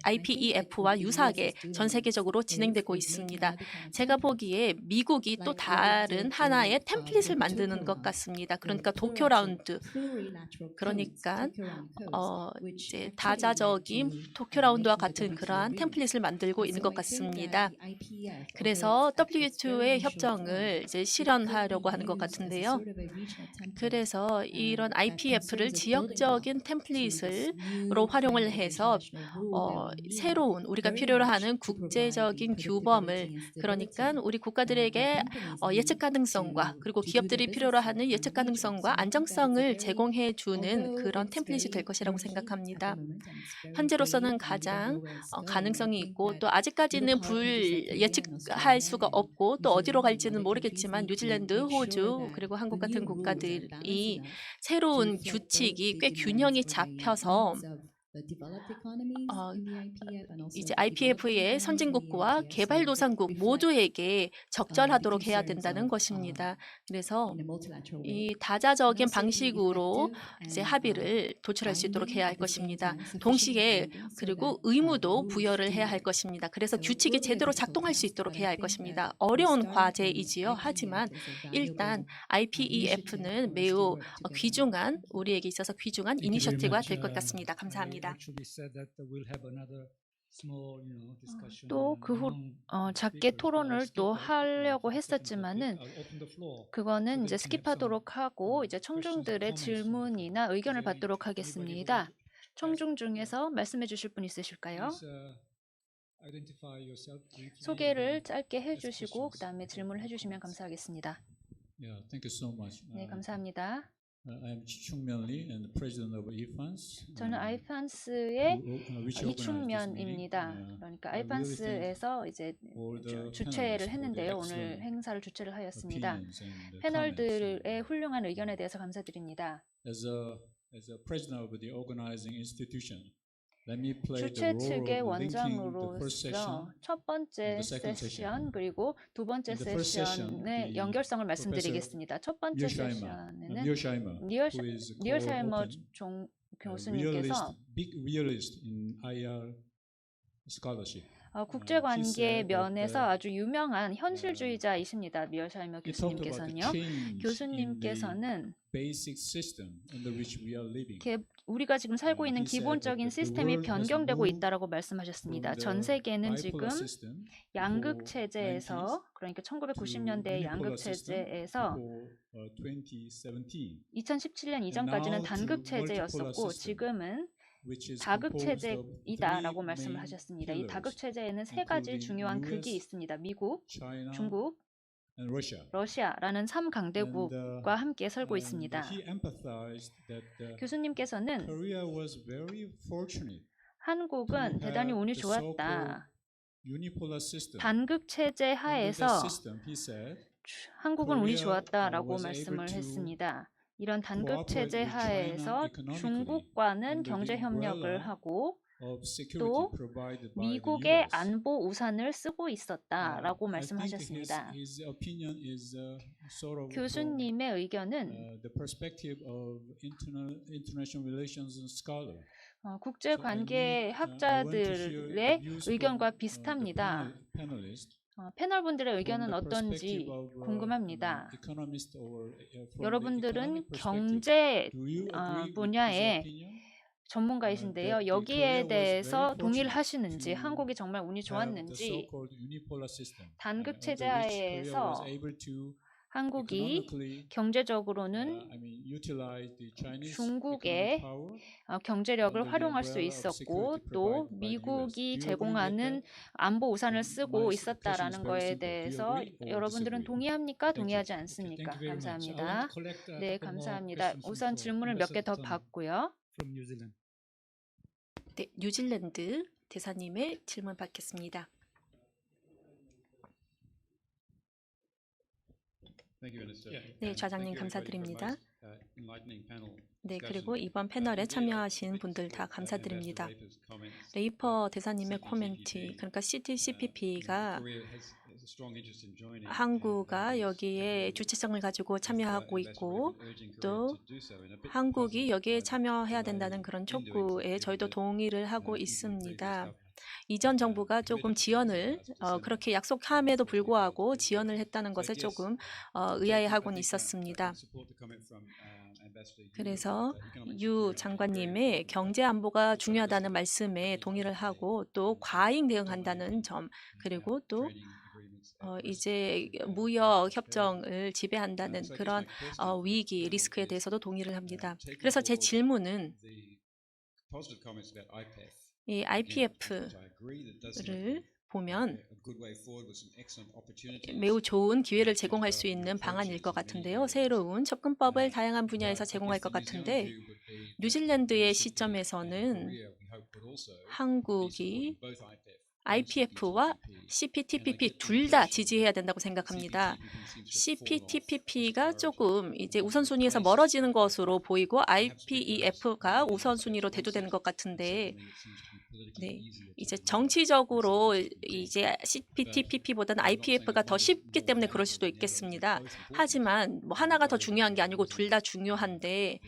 IPEF와 유사하게 전 세계적으로 진행되고 있습니다. 제가 보기에 미국이 또 다른 하나의 템플릿을 만드는 것 같습니다. 그러니까 도쿄 라운드, 그러니까 이제 다자적인 도쿄 라운드와 같은 그러한 템플릿을 만들고 있는 것 같습니다. 그래서 WTO의 협정을 이제 실현하려고 하는 것 같은데요. 그래서 이런 IPF를 지역적인 템플릿으로 활용을 해서 새로운 우리가 필요로 하는 국제적인 규범을, 그러니까 우리 국가들에게 예측 가능성과 그리고 기업들이 필요로 하는 예측 가능성과 안정성을 제공해 주는 그런 템플릿이 될 것이라고 생각합니다. 현재로서는 가장 가능성이 있고 또 아직까지는 예측할 수가 없고 또 어디로 갈지는 모르겠지만 뉴질랜드, 호주 그리고 한국 같은 국가들이 새로운 규칙이 꽤 균형이 잡혀서 이제 IPF의 선진국과 개발도상국 모두에게 적절하도록 해야 된다는 것입니다. 그래서 이 다자적인 방식으로 이제 합의를 도출할 수 있도록 해야 할 것입니다. 동시에 그리고 의무도 부여를 해야 할 것입니다. 그래서 규칙이 제대로 작동할 수 있도록 해야 할 것입니다. 어려운 과제이지요. 하지만 일단 IPEF는 매우 귀중한, 우리에게 있어서 귀중한 이니셔티브가 될 것 같습니다. 감사합니다. 또 그 후 작게 토론을 또 하려고 했었지만은 그거는 이제 스킵하도록 하고 이제 청중들의 질문이나 의견을 받도록 하겠습니다. 청중 중에서 말씀해 주실 분 있으실까요? 소개를 짧게 해주시고 그 다음에 질문을 해주시면 감사하겠습니다. Yeah, thank you so much. 네, 감사합니다. I am Chung-Myeon Lee and the president of IFANS. 저는 아이판스의 이충면입니다. 그러니까 아이판스에서 이제 주최를 했는데요. 오늘 행사를 주최를 하였습니다. 패널들의 훌륭한 의견에 대해서 감사드립니다. As a president of the organizing institution, let me play the 주최 role 측의 of linking the first session. 원장으로서 첫 번째 and the second 세션 그리고 두 번째 In the first session, 세션의 the 연결성을 말씀드리겠습니다. 첫 번째 세션에는 Neil 리얼 샤이머 교수님께서 big realist in IR scholarship. 국제관계 면에서 아주 유명한 현실주의자이십니다. 리얼 샤이머 He talked about the 교수님께서는요. change in the 교수님께서는 basic system under which we are living. 우리가 지금 살고 있는 He said 기본적인 that the 시스템이 world has 변경되고 moved 있다라고 말씀하셨습니다. from 전 the 세계는 지금 bipolar system 양극 before 체제에서, 그러니까 1990년대의 양극 체제에서 2017, 2017년 이전까지는 now to 단극 체제였었고 multipolar system, 지금은 which is 다극 composed of 체제이다라고 three 말씀을 main 하셨습니다. 이 pillars, 다극 체제에는 세 가지 including 중요한 극이 US, 있습니다. 미국, China, 중국, and Russia. 러시아라는 3강대국과 함께 살고 And 있습니다. he empathized that 교수님께서는 Korea was very fortunate 한국은 to 대단히 have 운이 the so-called 좋았다. unipolar system. 단극 체제 Under that 하에서 system, he said, 한국은 운이 Korea 좋았다라고 was 말씀을 able to 했습니다. 이런 단극 cooperate 체제 with China 하에서 economically 중국과는 under the 경제 협력을 umbrella 하고 of security 또 provided by the 미국의 US. 안보 우산을 쓰고 있었다라고 I think 말씀하셨습니다. his opinion is sort of 교수님의 의견은 the perspective of international relations scholar. 국제 관계 학자들의 의견과 비슷합니다. 패널분들의 의견은 어떤지 궁금합니다. 여러분들은 경제 분야의 전문가이신데요. 여기에 대해서 동의를 하시는지, 한국이 정말 운이 좋았는지, 단극 체제 하에서 한국이 경제적으로는 중국의 경제력을 활용할 수 있었고 또 미국이 제공하는 안보 우산을 쓰고 있었다라는 거에 대해서 여러분들은 동의합니까? 동의하지 않습니까? 감사합니다. 네, 감사합니다. 우선 질문을 몇 개 더 받고요. 네, 뉴질랜드 대사님의 질문 받겠습니다. 네, 좌장님 감사드립니다. 네, 그리고 이번 패널에 참여하신 분들 다 감사드립니다. 레이퍼 대사님의 코멘트, 그러니까 CPTPP가 한국이 여기에 주체성을 가지고 참여하고 있고 또 한국이 여기에 참여해야 된다는 그런 촉구에 저희도 동의를 하고 있습니다. 이전 정부가 조금 지연을 그렇게 약속함에도 불구하고 지연을 했다는 것에 조금 의아해하고는 있었습니다. 그래서 유 장관님의 경제 안보가 중요하다는 말씀에 동의를 하고 또 과잉 대응한다는 점 그리고 또 이제 무역 협정을 지배한다는 그런 위기 리스크에 대해서도 동의를 합니다. 그래서 제 질문은 이 IPF를 보면 매우 좋은 기회를 제공할 수 있는 방안일 것 같은데요. 새로운 접근법을 다양한 분야에서 제공할 것 같은데 뉴질랜드의 시점에서는 한국이 IPF와 CPTPP 둘 다 지지해야 된다고 생각합니다. CPTPP가 조금 이제 우선순위에서 멀어지는 것으로 보이고 IPEF가 우선순위로 대두되는 것 같은데 네, 이제 정치적으로 이제 CPTPP보다는 IPF가 더 쉽기 때문에 그럴 수도 있겠습니다. 하지만 뭐 하나가 더 중요한 게 아니고 둘 다 중요한데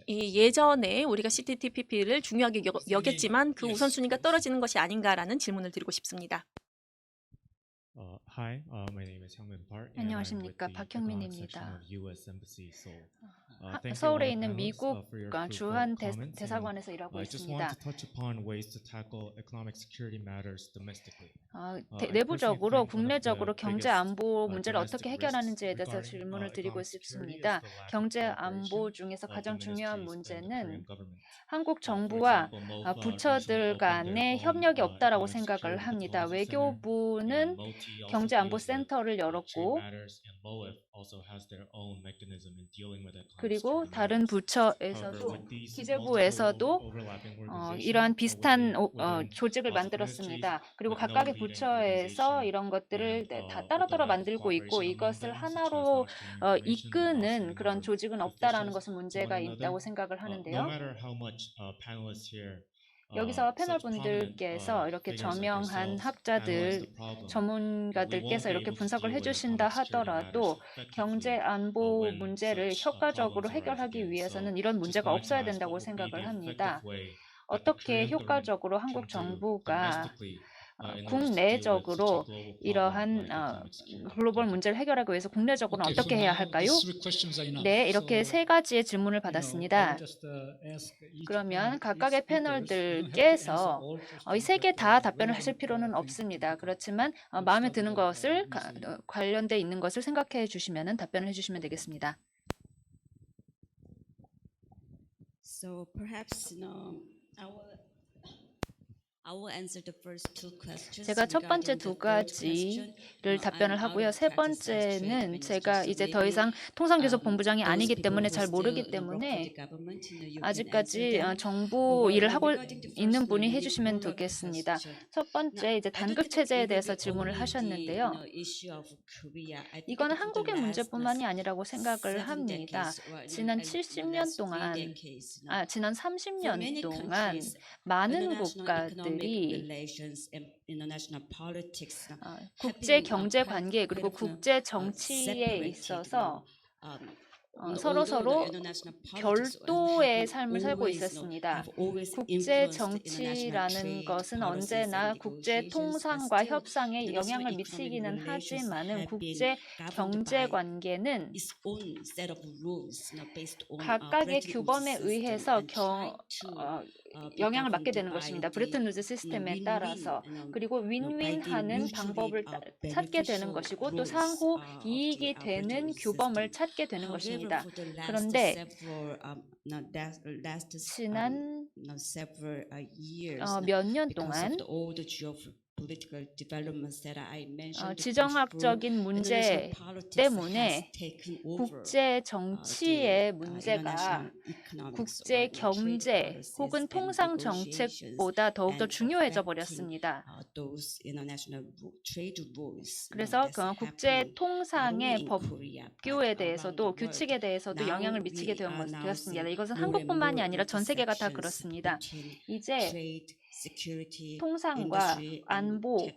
이 예전에 우리가 CPTPP를 중요하게 여겼지만 그 우선순위가 떨어지는 것이 아닌가라는 질문을 드리고 싶습니다. Hi, my name is Hyungmin Park. 안녕하십니까, 박형민입니다. 서울에 있는 미국 주한 대사관에서 일하고 있습니다. 내부적으로, 국내적으로 경제 안보 문제를 어떻게 해결하는지에 대해서 질문을 드리고 싶습니다. 경제 안보 중에서 가장 중요한 문제는 한국 정부와 부처들 간의 협력이 없다라고 생각을 합니다. 외교부는 경제안보센터를 열었고 그리고 다른 부처에서도 기재부에서도 이러한 비슷한 조직을 만들었습니다. 그리고 각각의 부처에서 이런 것들을 다 따로따로 만들고 있고 이것을 하나로 이끄는 그런 조직은 없다라는 것은 문제가 있다고 생각을 하는데요. 여기서 패널분들께서 이렇게 저명한 학자들, 전문가들께서 이렇게 분석을 해주신다 하더라도 경제 안보 문제를 효과적으로 해결하기 위해서는 이런 문제가 없어야 된다고 생각을 합니다. 어떻게 효과적으로 한국 정부가 국내적으로 이러한 글로벌 문제를 해결하기 위해서 국내적으로는 어떻게 해야 할까요? 네, 이렇게 세 가지의 질문을 받았습니다. 그러면 각각의 패널들께서 이 세 개 다 답변을 하실 필요는 없습니다. 그렇지만 마음에 드는 것을 관련돼 있는 것을 생각해 주시면 답변을 해주시면 되겠습니다. So perhaps 제가 첫 번째 두 가지를 답변을 하고요. 세 번째는 제가 이제 더 이상 통상교섭본부장이 아니기 때문에 잘 모르기 때문에 아직까지 정부 일을 하고 있는 분이 해주시면 되겠습니다. 첫 번째 이제 단극 체제에 대해서 질문을 하셨는데요. 이거는 한국의 문제뿐만이 아니라고 생각을 합니다. 지난 70년 동안, 지난 30년 동안 많은 국가들이 국제 경제 관계 그리고 국제 정치에 있어서 서로 별도의 삶을 살고 있었습니다. 국제 정치라는 것은 언제나 국제 통상과 협상에 영향을 미치기는 하지만은 국제 경제 관계는 각각의 규범에 의해서 영향을 받게 되는 것입니다. 브레튼 우즈 시스템에 따라서. 그리고 윈윈하는 방법을 찾게 되는 것이고 또 상호 이익이 되는 규범을 찾게 되는 것입니다. 그런데 지난 몇 년 동안 지정학적인 문제 때문에 국제 정치의 문제가 국제 경제 혹은 통상 정책보다 더욱더 중요해져 버렸습니다. 그래서 국제 통상의 법규에 대해서도 규칙에 대해서도 영향을 미치게 되었습니다. 이것은 한국뿐만이 아니라 전 세계가 다 그렇습니다. 이제 통상과 안보,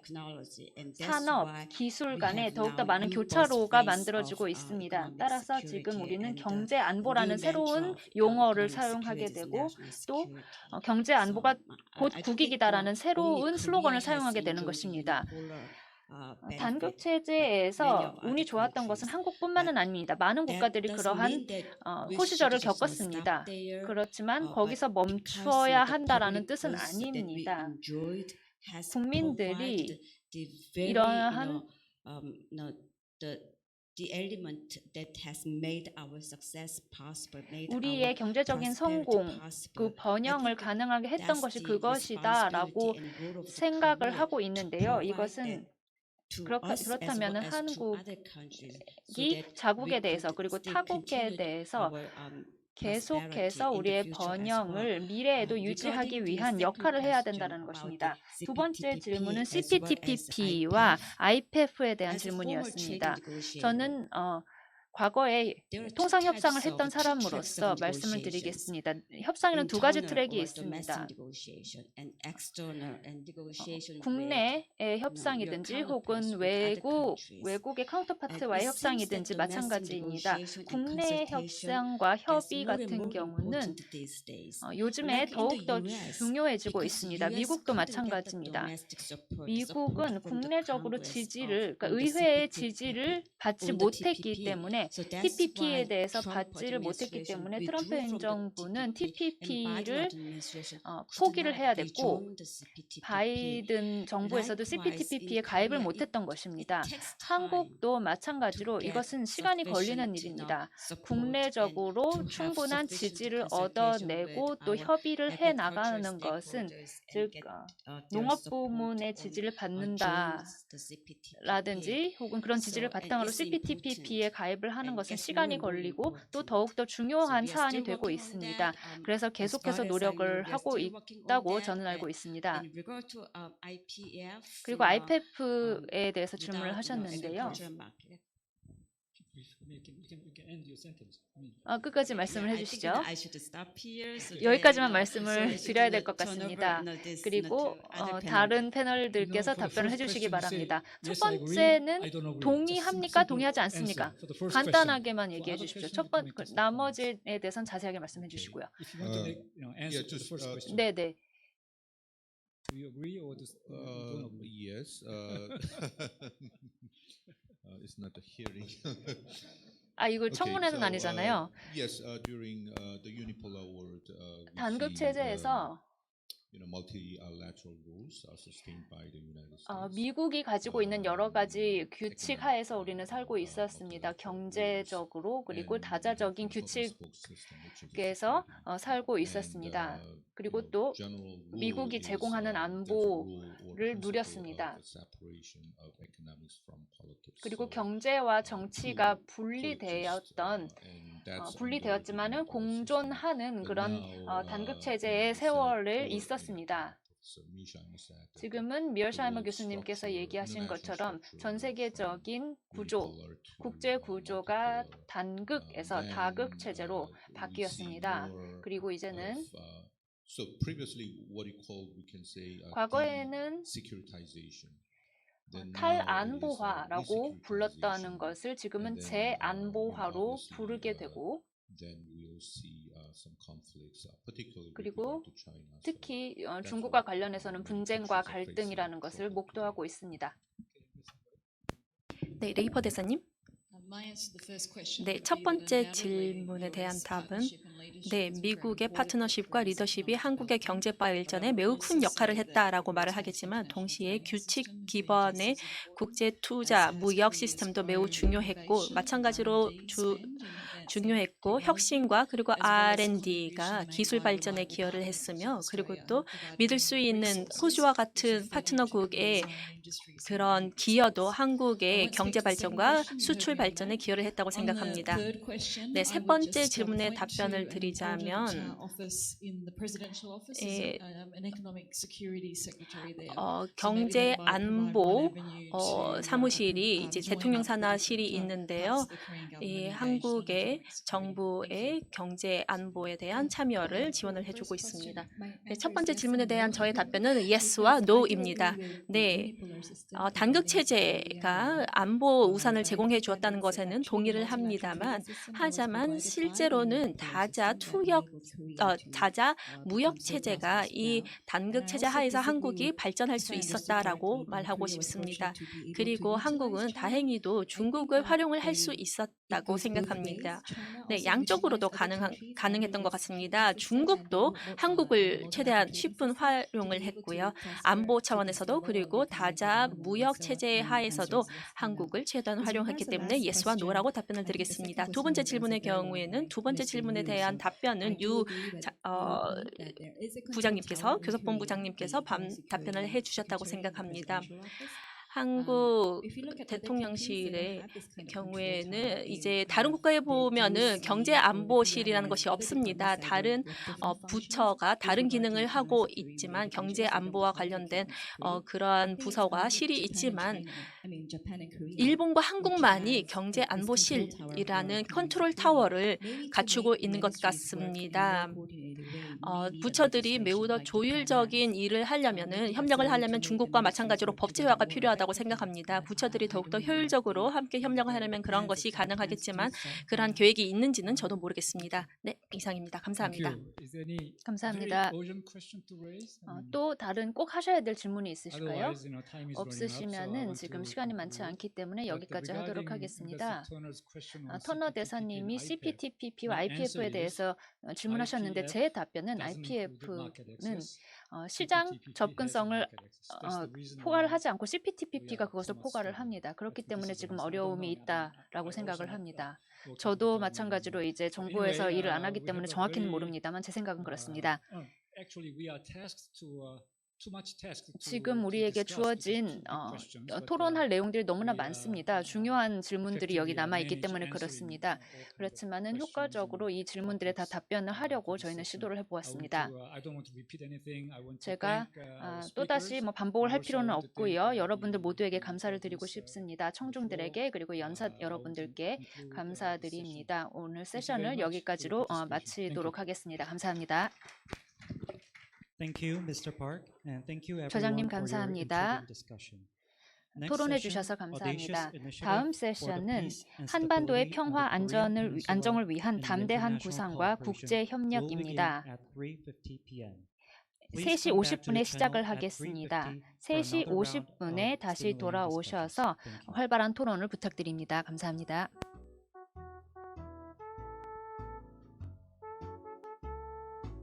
산업, 기술 간에 더욱더 많은 교차로가 만들어지고 있습니다. 따라서 지금 우리는 경제 안보라는 새로운 용어를 사용하게 되고 또 경제 안보가 곧 국익이다라는 새로운 슬로건을 사용하게 되는 것입니다. 단극 체제에서 운이 좋았던 것은 한국뿐만은 아닙니다. 많은 국가들이 그러한 호시절을 겪었습니다. 그렇지만 거기서 멈춰야 한다라는 뜻은 아닙니다. 국민들이 이러한 우리의 경제적인 성공, 그 번영을 가능하게 했던 것이 그것이다라고 생각을 하고 있는데요. 이것은 그렇다면 한국이 자국에 대해서 그리고 타국에 대해서 계속해서 우리의 번영을 미래에도 유지하기 위한 역할을 해야 된다는 것입니다. 두 번째 질문은 CPTPP와 IPEF에 대한 질문이었습니다. 저는 과거에 통상협상을 했던 사람으로서 말씀을 드리겠습니다. 협상에는 두 가지 트랙이 있습니다. 국내의 협상이든지 혹은 외국의 카운터파트와의 협상이든지 마찬가지입니다. 국내 협상과 협의 같은 경우는 요즘에 더욱더 중요해지고 있습니다. 미국도 마찬가지입니다. 미국은 국내적으로 그러니까 의회의 지지를 받지 못했기 때문에 TPP에 대해서 받지를 못했기 때문에 트럼프 행정부는 TPP를 포기를 해야 됐고 바이든 정부에서도 CPTPP에 가입을 못했던 것입니다. 한국도 마찬가지로 이것은 시간이 걸리는 일입니다. 국내적으로 충분한 지지를 얻어내고 또 협의를 해 나가는 것은 즉 농업 부문의 지지를 받는다라든지 혹은 그런 지지를 바탕으로 CPTPP에 가입을 하는 것은 시간이 걸리고 또 더욱더 중요한 사안이 되고 있습니다. 그래서 계속해서 노력을 하고 있다고 저는 알고 있습니다. 그리고 IPEF에 대해서 질문을 하셨는데요. 끝까지 말씀을 해주시죠. 여기까지만 말씀을 드려야 될 것 같습니다. 그리고 다른 패널들께서 답변을 해주시기 바랍니다. 첫 번째는 동의합니까? 동의하지 않습니까? 간단하게만 얘기해 주십시오. 나머지에 대해서는 자세하게 말씀해 주시고요. 네. Do you agree or don't agree? Yes. It's not a hearing. 이거 청문회는 아니잖아요. Yes, during the unipolar world, 단극 체제에서 multilateral rules are sustained by the United States. 미국이 가지고 있는 여러 가지 규칙 하에서 우리는 살고 있었습니다. 경제적으로 그리고 다자적인 규칙에서 살고 있었습니다. 그리고 또 미국이 제공하는 안보를 누렸습니다. 그리고 경제와 정치가 분리되었지만은 공존하는 그런 단극 체제의 세월을 있었습니다. 지금은 미얼샤이머 교수님께서 얘기하신 것처럼 전 세계적인 구조, 국제 구조가 단극에서 다극 체제로 바뀌었습니다. 그리고 이제는 과거에는 탈안보화라고 불렀다는 것을 지금은 재안보화로 부르게 되고 그리고 특히 중국과 관련해서는 분쟁과 갈등이라는 것을 목도하고 있습니다. 네, 레이퍼 대사님. 네, 첫 번째 질문에 대한 답은 네, 미국의 파트너십과 리더십이 한국의 경제 발전에 매우 큰 역할을 했다라고 말을 하겠지만 동시에 규칙 기반의 국제 투자, 무역 시스템도 매우 중요했고 마찬가지로 중요했고 혁신과 그리고 R&D가 기술 발전에 기여를 했으며 그리고 또 믿을 수 있는 호주와 같은 파트너국의 그런 기여도 한국의 경제 발전과 수출 발전에 기여를 했다고 생각합니다. 네, 세 번째 질문에 답변을 드리자면 경제 안보 사무실이 이제 대통령 산하실이 있는데요. 한국의 때문에 정부의 경제 안보에 대한 참여를 지원을 해주고 있습니다. 네, 첫 번째 질문에 대한 저의 답변은 yes와 no입니다. 네, 단극 체제가 안보 우산을 제공해 주었다는 것에는 동의를 합니다만, 하지만 실제로는 다자 무역 체제가 이 단극 체제 하에서 한국이 발전할 수 있었다라고 말하고 싶습니다. 그리고 한국은 다행히도 중국을 활용을 할 수 있었다고 생각합니다. 네, 양쪽으로도 가능했던 것 같습니다. 중국도 한국을 최대한 쉽은 활용을 했고요. 안보 차원에서도 그리고 다자 무역 체제 하에서도 한국을 최대한 활용했기 때문에 yes와 no라고 답변을 드리겠습니다. 두 번째 질문의 경우에는 두 번째 질문에 대한 답변은 부장님께서 교섭본부장님께서 답변을 해주셨다고 생각합니다. 한국 대통령실의 경우에는 이제 다른 국가에 보면은 경제안보실이라는 것이 없습니다. 다른 부처가 다른 기능을 하고 있지만 경제안보와 관련된 그러한 부서와 실이 있지만 일본과 한국만이 경제안보실이라는 컨트롤 타워를 갖추고 있는 것 같습니다. 부처들이 매우 더 조율적인 일을 하려면은 협력을 하려면 중국과 마찬가지로 법제화가 필요하다고 생각합니다. 부처들이 더욱더 효율적으로 함께 협력을 하려면 그런 것이 가능하겠지만 그러한 계획이 있는지는 저도 모르겠습니다. 네, 이상입니다. 감사합니다. 감사합니다. 또 다른 꼭 하셔야 될 질문이 있으실까요? 없으시면은 지금 시간이 많지 않기 때문에 여기까지 하도록 하겠습니다. 터너 대사님이 CPTPP와 IPF에 대해서 질문하셨는데 제 답변은 IPF는 시장 접근성을 포괄을 하지 않고 CPTPP가 그것을 포괄을 합니다. 그렇기 때문에 지금 어려움이 있다라고 생각을 합니다. 저도 마찬가지로 이제 정부에서 일을 안 하기 때문에 정확히는 모릅니다만 제 생각은 그렇습니다. 지금 우리에게 주어진 토론할 내용들이 너무나 많습니다. 중요한 질문들이 여기 남아있기 때문에 그렇습니다. 그렇지만은 효과적으로 이 질문들에 다 답변을 하려고 저희는 시도를 해보았습니다. 제가 또다시 반복을 할 필요는 없고요. 여러분들 모두에게 감사를 드리고 싶습니다. 청중들에게 그리고 연사 여러분들께 감사드립니다. 오늘 세션을 여기까지로 마치도록 하겠습니다. 감사합니다. 저장님 감사합니다. 토론해 주셔서 감사합니다. 다음 세션은 한반도의 평화 안정을 위한 담대한 구상과 국제 협력입니다. 3시 50분에 시작을 하겠습니다. 3시 50분에 다시 돌아오셔서 활발한 토론을 부탁드립니다. 감사합니다.